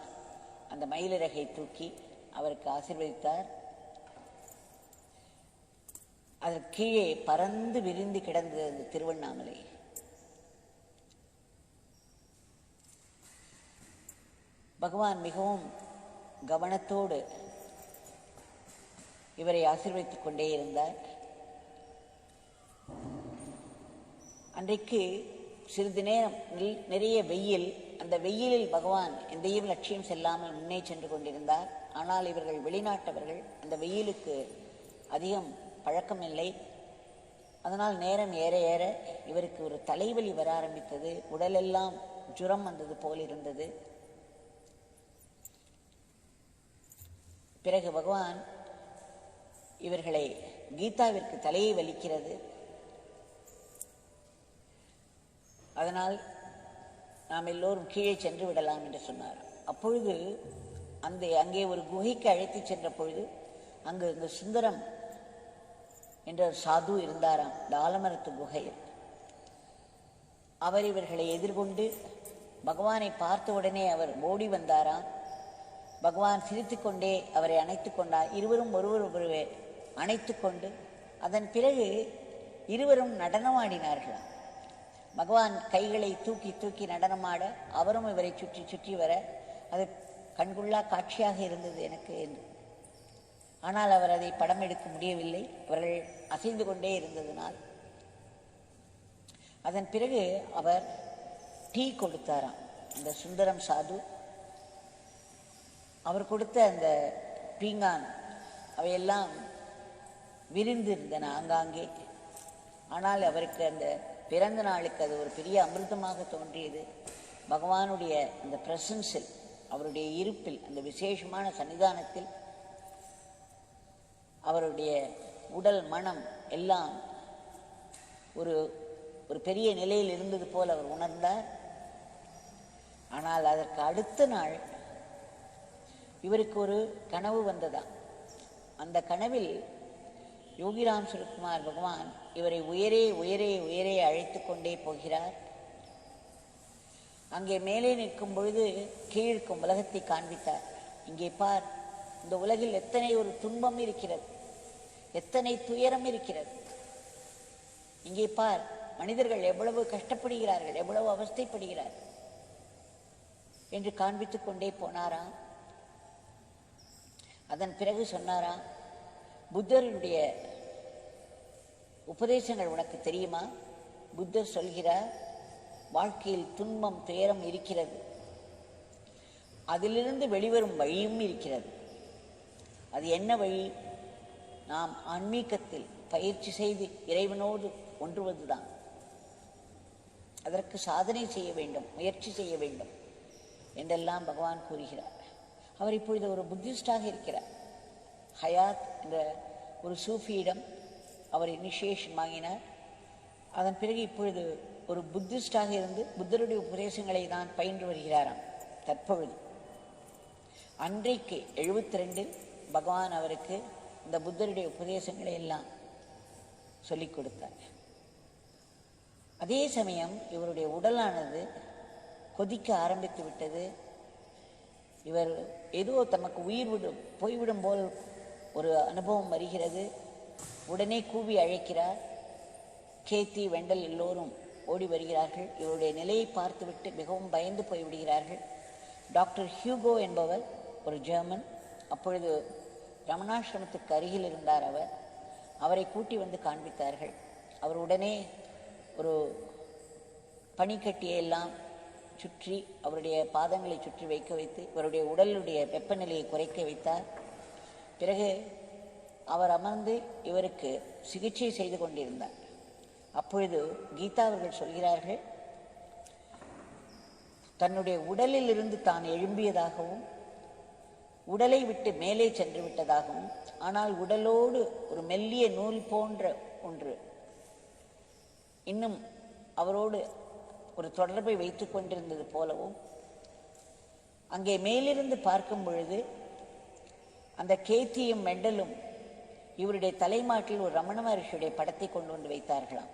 அந்த மயிலிறகை தூக்கி அவருக்கு ஆசீர்வதித்தார். அதற்கு கீழே பறந்து விரிந்து கிடந்தது அந்த திருவண்ணாமலை. பகவான் மிகவும் கவனத்தோடு இவரை ஆசீர்வதித்துக் கொண்டே இருந்தார். அன்றைக்கு சிறிது நேரம் நிறைய வெயில். அந்த வெயிலில் பகவான் எந்தையும் லட்சியம் செல்லாமல் முன்னே சென்று கொண்டிருந்தார். ஆனால் இவர்கள் வெளிநாட்டவர்கள், அந்த வெயிலுக்கு அதிகம் பழக்கமில்லை. அதனால் நேரம் ஏற ஏற இவருக்கு ஒரு தலைவலி வர ஆரம்பித்தது. உடலெல்லாம் ஜுரம் வந்தது போல் இருந்தது. பிறகு பகவான் இவர்களை கீதாவிற்கு தலையை வலிக்கிறது, அதனால் நாம் எல்லோரும் கீழே சென்று விடலாம் என்று சொன்னார். அப்பொழுது அங்கே ஒரு குகைக்கு அழைத்து சென்ற பொழுது அங்கு இந்த சுந்தரம் என்ற சாது இருந்தாராம், இந்த ஆலமரத்து குகையில். அவர் இவர்களை எதிர்கொண்டு பகவானை பார்த்த உடனே அவர் ஓடி வந்தாராம். பகவான் சிரித்து கொண்டே அவரை அணைத்து கொண்டார். இருவரும் ஒருவர் அணைத்து கொண்டு அதன் பிறகு இருவரும் நடனமாடினார்களாம். பகவான் கைகளை தூக்கி தூக்கி நடனமாட, அவரும் இவரை சுற்றி சுற்றி வர, அது கண்கொள்ளா காட்சியாக இருந்தது எனக்கு என்று. ஆனால் அவர் அதை படம் எடுக்க முடியவில்லை, அவர்கள் அசைந்து கொண்டே இருந்ததனால். அதன் பிறகு அவர் டீ கொடுத்தாராம் அந்த சுந்தரம் சாது. அவர் கொடுத்த அந்த பீங்கான் அவையெல்லாம் விரிந்திருந்தன ஆங்காங்கே. ஆனால் அவருக்கு அந்த பிறந்த நாளுக்கு அது ஒரு பெரிய அமிர்தமாக தோன்றியது. பகவானுடைய அந்த பிரசன்ஸில், அவருடைய இருப்பில், அந்த விசேஷமான சன்னிதானத்தில் அவருடைய உடல் மனம் எல்லாம் ஒரு பெரிய நிலையில் இருந்தது போல் அவர் உணர்ந்தார். ஆனால் அதற்கு அடுத்த நாள் இவருக்கு ஒரு கனவு வந்ததா. அந்த கனவில் யோகிராம் சுரத்குமார் பகவான் இவரை உயரே உயரே உயரே அழைத்து கொண்டே போகிறார். அங்கே மேலே நிற்கும் பொழுது கீழிருக்கும் உலகத்தை காண்பித்தார். இங்கே பார், இந்த உலகில் எத்தனை ஒரு துன்பம் இருக்கிறது, எத்தனை துயரம் இருக்கிறது. இங்கே பார், மனிதர்கள் எவ்வளவு கஷ்டப்படுகிறார்கள், எவ்வளவு அவஸ்தைப்படுகிறார்கள் என்று காண்பித்துக் கொண்டே போனாராம். அதன் பிறகு சொன்னாராம், புத்தருடைய உபதேசங்கள் உனக்கு தெரியுமா? புத்தர் சொல்கிறார், வாழ்க்கையில் துன்பம் துயரம் இருக்கிறது, அதிலிருந்து வெளிவரும் வழியும் இருக்கிறது. அது என்ன வழி? நாம் ஆன்மீகத்தில் பயிற்சி செய்து இறைவனோடு ஒன்றுவதுதான். அதற்கு சாதனை செய்ய வேண்டும், முயற்சி செய்ய வேண்டும் என்றெல்லாம் பகவான் கூறுகிறார். அவர் இப்பொழுது ஒரு புத்திஸ்டாக இருக்கிறார். ஹயாத் என்ற ஒரு சூஃபியிடம் அவர் இனிஷியேஷன் வாங்கினார். அதன் பிறகு இப்பொழுது ஒரு புத்திஸ்டாக இருந்து புத்தருடைய உபதேசங்களை தான் பயின்று வருகிறாராம் தற்பொழுது. அன்றைக்கு 72 பகவான் அவருக்கு இந்த புத்தருடைய உபதேசங்களை எல்லாம் சொல்லிக் கொடுத்தார். அதே சமயம் இவருடைய உடலானது கொதிக்க ஆரம்பித்து விட்டது. இவர் ஏதோ தமக்கு உயிர் போய்விடும் போல் ஒரு அனுபவம் வருகிறது. உடனே கூவி அழைக்கிறார். கேத்தி, வெண்டல் எல்லோரும் ஓடி வருகிறார்கள். இவருடைய நிலையை பார்த்துவிட்டு மிகவும் பயந்து போய்விடுகிறார்கள். டாக்டர் ஹியூகோ என்பவர் ஒரு ஜெர்மன், அப்பொழுது ரமணாசிரமத்துக்கு அருகில் இருந்தார். அவரை கூட்டி வந்து காண்பித்தார்கள். அவர் உடனே ஒரு பனிக்கட்டியெல்லாம் சுற்றி அவருடைய பாதங்களை சுற்றி வைக்க வைத்து இவருடைய உடலுடைய வெப்பநிலையை குறைக்க வைத்தார். பிறகு அவர் அமர்ந்து இவருக்கு சிகிச்சை செய்து கொண்டிருந்தார். அப்பொழுது கீதா அவர்கள் சொல்கிறார்கள், தன்னுடைய உடலில் இருந்து தான் எழும்பியதாகவும் உடலை விட்டு மேலே சென்று விட்டதாகவும், ஆனால் உடலோடு ஒரு மெல்லிய நூல் போன்ற ஒன்று இன்னும் அவரோடு ஒரு தொடர்பை வைத்து கொண்டிருந்தது போலவும், அங்கே மேலிருந்து பார்க்கும் பொழுது அந்த கேத்தியும் மெண்டலும் இவருடைய தலைமாட்டில் ஒரு ரமண மகர்ஷியுடைய படத்தை கொண்டு வந்து வைத்தார்களாம்.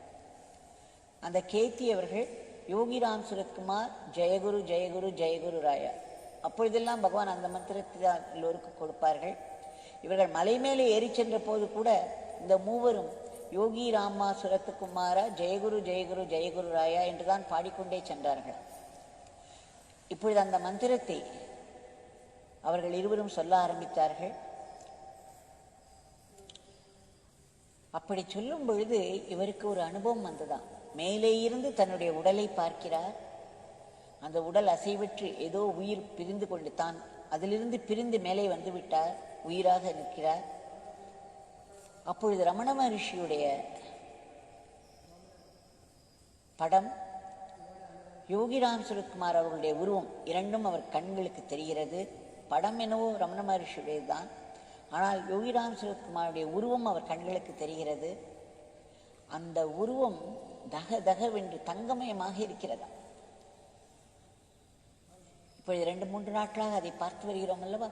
அந்த கேத்தி அவர்கள் யோகிராம் சுரத்குமார் ஜெயகுரு ஜெயகுரு ஜெயகுரு ராயா. அப்பொழுதெல்லாம் பகவான் அந்த மந்திரத்தை தான் எல்லோருக்கும் கொடுப்பார்கள். இவர்கள் மலை மேலே ஏறி சென்ற போது கூட இந்த மூவரும் யோகி ராமா சுரத்குமாரா ஜெயகுரு ஜெயகுரு ஜெயகுரு ராயா என்றுதான் பாடிக்கொண்டே சென்றார்கள். இப்பொழுது அந்த மந்திரத்தை அவர்கள் இருவரும் சொல்ல ஆரம்பித்தார்கள். அப்படி சொல்லும் பொழுது இவருக்கு ஒரு அனுபவம் வந்ததாம். மேலே இருந்து தன்னுடைய உடலை பார்க்கிறார். அந்த உடல் அசைவற்று ஏதோ உயிர் பிரிந்து கொண்டு தான் அதிலிருந்து பிரிந்து மேலே வந்து விட்டார், உயிராக நிற்கிறார். அப்பொழுது ரமண மகரிஷியுடைய படம், யோகிராம் சுரத்குமார் அவர்களுடைய உருவம் இரண்டும் அவர் கண்களுக்கு தெரிகிறது. படம் என்னவோ ரமண மகரிஷியுடையதுதான், ஆனால் யோகிராம் சுரத்குமாருடைய உருவம் அவர் கண்களுக்கு தெரிகிறது. அந்த உருவம் தக தகவென்று தங்கமயமாக இருக்கிறதா. இப்பொழுது 2-3 நாட்களாக அதை பார்த்து வருகிறோம் அல்லவா.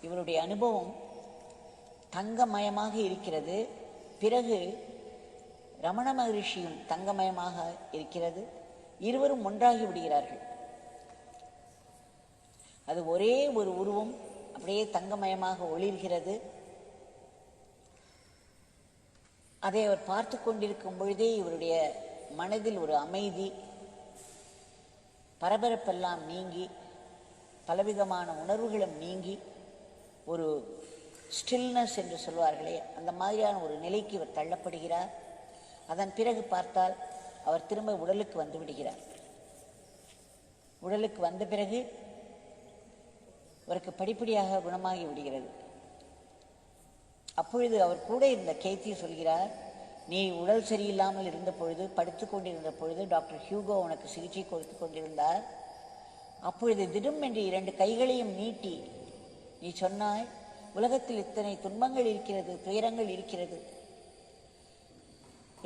இவருடைய அனுபவம் தங்கமயமாக இருக்கிறது. பிறகு ரமண மகரிஷியும் தங்கமயமாக இருக்கிறது. இருவரும் ஒன்றாகி விடுகிறார்கள். அது ஒரே ஒரு உருவம் அப்படியே தங்கமயமாக ஒளிர்கிறது. அதை அவர் பார்த்து கொண்டிருக்கும் பொழுதே இவருடைய மனதில் ஒரு அமைதி, பரபரப்பெல்லாம் நீங்கி, பலவிதமான உணர்வுகளும் நீங்கி, ஒரு ஸ்டில்னஸ் என்று சொல்வார்களே அந்த மாதிரியான ஒரு நிலைக்கு இவர் தள்ளப்படுகிறார். அதன் பிறகு பார்த்தால் அவர் திரும்ப உடலுக்கு வந்து விடுகிறார். உடலுக்கு வந்த பிறகு அவருக்கு படிப்படியாக குணமாகி விடுகிறது. அப்பொழுது அவர் கூட இருந்த கேத்தி சொல்கிறார், நீ உடல் சரியில்லாமல் இருந்த பொழுது, படுத்து கொண்டிருந்த பொழுது டாக்டர் ஹியூகோ உனக்கு சிகிச்சை கொடுத்து கொண்டிருந்தார். அப்பொழுது திடும் என்று 2 கைகளையும் நீட்டி நீ சொன்னாய், உலகத்தில் இத்தனை துன்பங்கள் இருக்கிறது, துயரங்கள் இருக்கிறது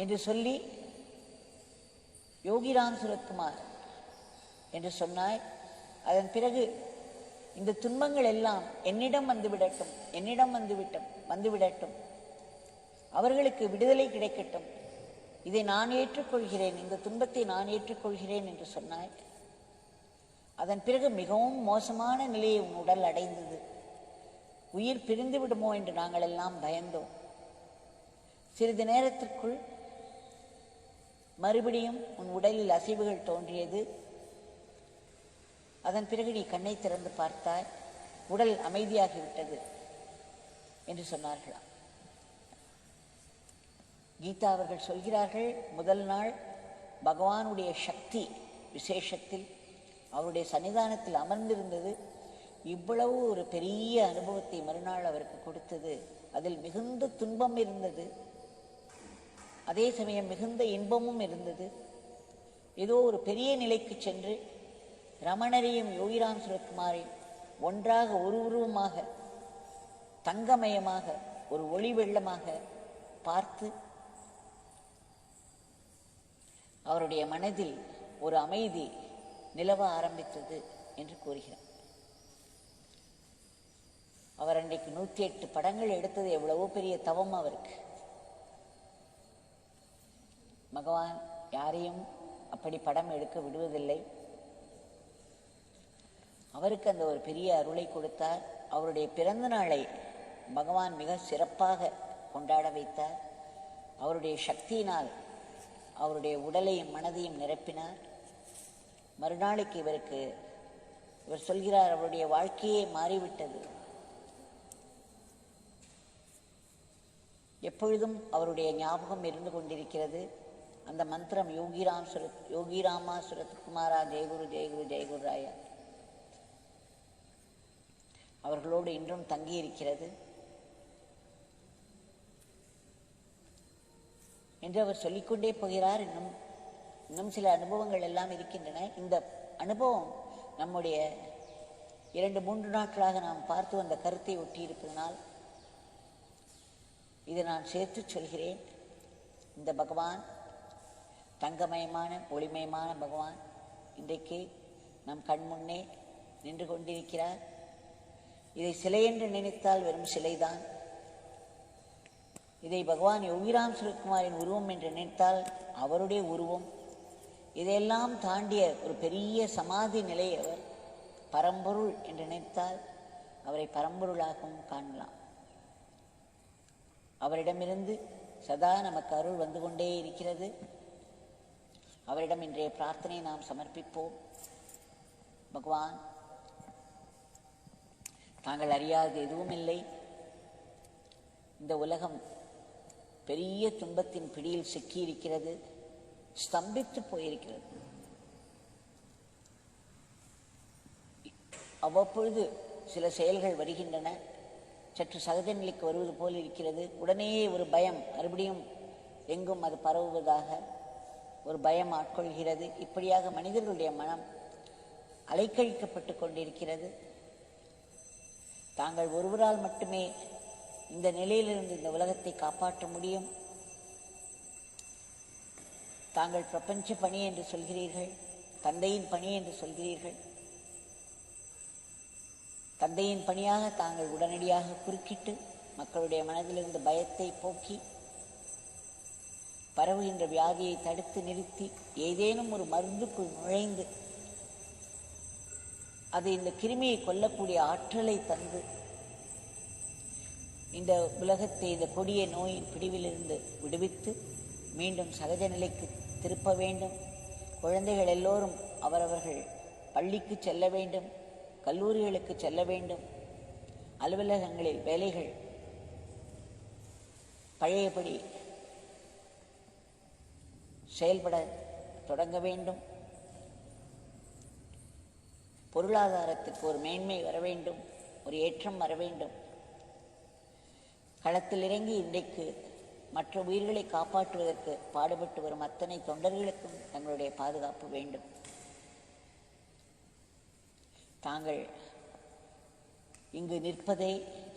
என்று சொல்லி யோகிராம் சுரத்குமார் என்று சொன்னாய். அதன் பிறகு இந்த துன்பங்கள் எல்லாம் என்னிடம் வந்துவிடட்டும், என்னிடம் வந்துவிடட்டும், அவர்களுக்கு விடுதலை கிடைக்கட்டும், இதை நான் ஏற்றுக்கொள்கிறேன், இந்த துன்பத்தை நான் ஏற்றுக்கொள்கிறேன் என்று சொன்னாய். அதன் பிறகு மிகவும் மோசமான நிலையை உன் உடல் அடைந்தது. உயிர் பிரிந்து விடுமோ என்று நாங்கள் எல்லாம் பயந்தோம். சிறிது நேரத்திற்குள் மறுபடியும் உன் உடலில் அசைவுகள் தோன்றியது. அதன் பிறகு நீ கண்ணை திறந்து பார்த்தாய், உடல் அமைதியாகிவிட்டது என்று சொன்னார்களாம். கீதா அவர்கள் சொல்கிறார்கள், முதல் நாள் பகவானுடைய சக்தி விசேஷத்தில் அவருடைய சன்னிதானத்தில் அமர்ந்திருந்தது இவ்வளவு ஒரு பெரிய அனுபவத்தை மறுநாள் அவருக்கு கொடுத்தது. அதில் மிகுந்த துன்பம் இருந்தது, அதே சமயம் மிகுந்த இன்பமும் இருந்தது. ஏதோ ஒரு பெரிய நிலைக்கு சென்று ரமணரையும் யோகிராம் சுரத்குமாரையும் ஒன்றாக ஒரு உருவமாக தங்கமயமாக ஒரு ஒளி வெள்ளமாக பார்த்து அவருடைய மனதில் ஒரு அமைதி நிலவ ஆரம்பித்தது என்று கூறுகிறார். அவர் அன்றைக்கு 108 படங்கள் எடுத்தது எவ்வளவோ பெரிய தவம் அவருக்கு. பகவான் யாரையும் அப்படி படம் எடுக்க விடுவதில்லை. அவருக்கு அந்த ஒரு பெரிய அருளை கொடுத்தார். அவருடைய பிறந்த நாளை பகவான் மிக சிறப்பாக கொண்டாட வைத்தார். அவருடைய சக்தியினால் அவருடைய உடலையும் மனதையும் நிரப்பினார். மறுநாளைக்கு இவர் சொல்கிறார், அவருடைய வாழ்க்கையே மாறிவிட்டது. எப்பொழுதும் அவருடைய ஞாபகம் இருந்து கொண்டிருக்கிறது. அந்த மந்திரம் யோகிராமா சுரத்குமாரா ஜெயகுரு ஜெயகுரு ஜெயகுரு ராயா அவர்களோடு இன்றும் தங்கி இருக்கிறது என்று அவர் சொல்லிக்கொண்டே போகிறார். இன்னும் சில அனுபவங்கள் எல்லாம் இருக்கின்றன. இந்த அனுபவம் நம்முடைய 2-3 நாட்களாக நாம் பார்த்து வந்த கருத்தை ஒட்டியிருப்பதனால் இதை நான் சேர்த்து சொல்கிறேன். இந்த பகவான், தங்கமயமான ஒளிமயமான பகவான் இன்றைக்கு நம் கண் முன்னே நின்று கொண்டிருக்கிறார். இதை சிலை என்று நினைத்தால் வெறும் சிலைதான். இதை பகவான் யோகிராம் சுரத்குமாரின் உருவம் என்று நினைத்தால் அவருடைய உருவம். இதையெல்லாம் தாண்டிய ஒரு பெரிய சமாதி நிலை அவர். பரம்பொருள் என்று நினைத்தால் அவரை பரம்பொருளாகவும் காணலாம். அவரிடமிருந்து சதா நமக்கு அருள் வந்து கொண்டே இருக்கிறது. அவரிடம் இன்றைய பிரார்த்தனையை நாம் சமர்ப்பிப்போம். பகவான், தாங்கள் அறியாத எதுவும் இல்லை. இந்த உலகம் பெரிய துன்பத்தின் பிடியில் சிக்கியிருக்கிறது, ஸ்தம்பித்து போயிருக்கிறது. அவ்வப்பொழுது சில செயல்கள் வருகின்றன, சற்று சகஜ நிலைக்கு வருவது போல் இருக்கிறது. உடனே ஒரு பயம், மறுபடியும் எங்கும் அது பரவுவதாக ஒரு பயம் ஆட்கொள்கிறது. இப்படியாக மனிதர்களுடைய மனம் அலைக்கழிக்கப்பட்டு கொண்டிருக்கிறது. தாங்கள் ஒருவரால் மட்டுமே இந்த நிலையிலிருந்து இந்த உலகத்தை காப்பாற்ற முடியும். தாங்கள் பிரபஞ்ச பணி என்று சொல்கிறீர்கள், தந்தையின் பணி என்று சொல்கிறீர்கள். தந்தையின் பணியாக தாங்கள் உடனடியாக குறுக்கிட்டு மக்களுடைய மனதிலிருந்து பயத்தை போக்கி பரவுகின்ற வியாதியை தடுத்து நிறுத்தி ஏதேனும் ஒரு மருந்துக்குள் நுழைந்து அது இந்த கிருமியை கொல்லக்கூடிய ஆற்றலை தந்து இந்த உலகத்தை இந்த கொடிய நோயின் பிடிவிலிருந்து விடுவித்து மீண்டும் சகஜ நிலைக்கு திருப்ப வேண்டும். குழந்தைகள் எல்லோரும் அவரவர்கள் பள்ளிக்கு செல்ல வேண்டும், கல்லூரிகளுக்கு செல்ல வேண்டும். அலுவலகங்களில் வேலைகள் பழையபடி செயல்பட தொடங்க வேண்டும். பொருளாதாரத்துக்கு ஒரு மேன்மை வர வேண்டும், ஒரு ஏற்றம் வர வேண்டும். களத்தில் இறங்கி இன்றைக்கு மற்ற உயிர்களை காப்பாற்றுவதற்கு பாடுபட்டு வரும் அத்தனை தொண்டர்களுக்கும் தங்களுடைய பாதுகாப்பு வேண்டும். தாங்கள் இங்கு நிற்பதை,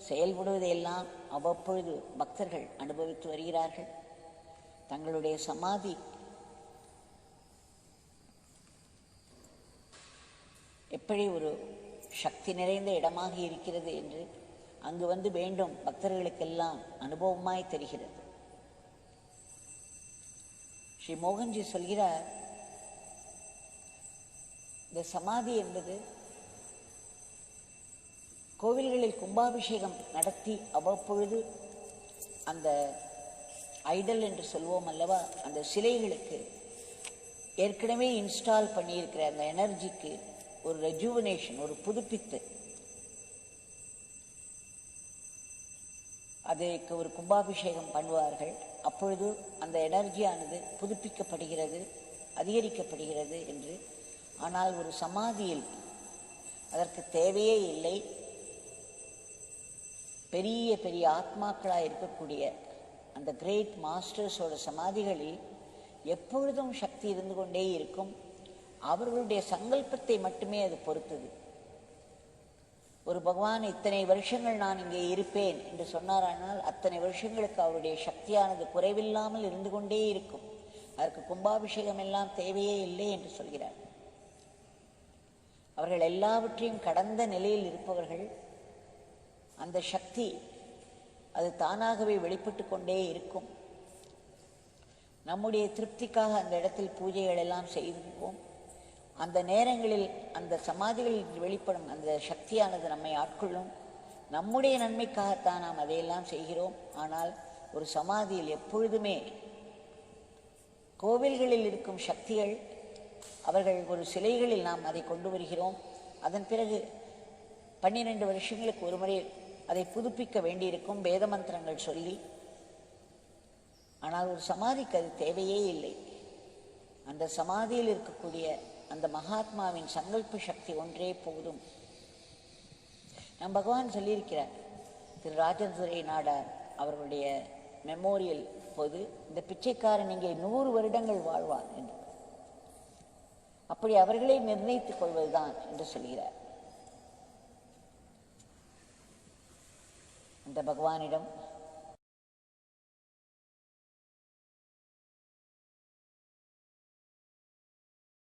செயல்படுவதையெல்லாம் அவ்வப்பொழுது பக்தர்கள் அனுபவித்து வருகிறார்கள். தங்களுடைய சமாதி எப்படி ஒரு சக்தி நிறைந்த இடமாக இருக்கிறது என்று அங்கு வந்து வேண்டும் பக்தர்களுக்கெல்லாம் அனுபவமாய் தெரிகிறது. ஸ்ரீ மோகன்ஜி சொல்கிறார், இந்த சமாதி என்பது கோவில்களில் கும்பாபிஷேகம் நடத்தி அவ்வப்பொழுது அந்த ஐடல் என்று சொல்வோம் அல்லவா, அந்த சிலைகளுக்கு ஏற்கனவே இன்ஸ்டால் பண்ணியிருக்கிற அந்த எனர்ஜிக்கு ஒரு ரெஜுவனேஷன், ஒரு புதுப்பித்து அதற்கு ஒரு கும்பாபிஷேகம் பண்ணுவார்கள். அப்பொழுது அந்த எனர்ஜியானது புதுப்பிக்கப்படுகிறது, அதிகரிக்கப்படுகிறது என்று. ஆனால் ஒரு சமாதியில் அதற்கு தேவையே இல்லை. பெரிய பெரிய ஆத்மாக்களாக இருக்கக்கூடிய அந்த கிரேட் மாஸ்டர்ஸோட சமாதிகளில் எப்பொழுதும் சக்தி இருந்து கொண்டே இருக்கும். அவர்களுடைய சங்கல்பத்தை மட்டுமே அது பொறுத்தது. ஒரு பகவான் இத்தனை வருஷங்கள் நான் இங்கே இருப்பேன் என்று சொன்னாரானால் அத்தனை வருஷங்களுக்கு அவருடைய சக்தியானது குறைவில்லாமல் இருந்து கொண்டே இருக்கும். அதற்கு கும்பாபிஷேகம் எல்லாம் தேவையே இல்லை என்று சொல்கிறார். அவர்கள் எல்லாவற்றையும் கடந்த நிலையில் இருப்பவர்கள். அந்த சக்தி அது தானாகவே வெளிப்பட்டு கொண்டே இருக்கும். நம்முடைய திருப்திக்காக அந்த இடத்தில் பூஜைகள் எல்லாம் செய்திருப்போம். அந்த நேரங்களில் அந்த சமாதிகளில் வெளிப்படும் அந்த சக்தியானது நம்மை ஆட்கொள்ளும். நம்முடைய நன்மைக்காகத்தான் நாம் அதையெல்லாம் செய்கிறோம். ஆனால் ஒரு சமாதியில் எப்பொழுதுமே கோவில்களில் இருக்கும் சக்திகள், அவர்கள் ஒரு சிலைகளில் நாம் அதை கொண்டு வருகிறோம். அதன் பிறகு 12 வருஷங்களுக்கு ஒரு முறை அதை புதுப்பிக்க வேண்டியிருக்கும் வேத மந்திரங்கள் சொல்லி. ஆனால் ஒரு சமாதிக்கு அது தேவையே இல்லை. அந்த சமாதியில் இருக்கக்கூடிய அந்த மகாத்மாவின் சங்கல்ப சக்தி ஒன்றே போதும். நம் பகவான் சொல்லியிருக்கிறார், திரு ராஜதுரை நாடார் அவர்களுடைய மெமோரியல் போது, இந்த பிச்சைக்காரன் இங்கே 100 வருடங்கள் வாழ்வார் என்று. அப்படி அவர்களே நிர்ணயித்துக் கொள்வதுதான் என்று சொல்கிறார். என்ற பகவானிடம்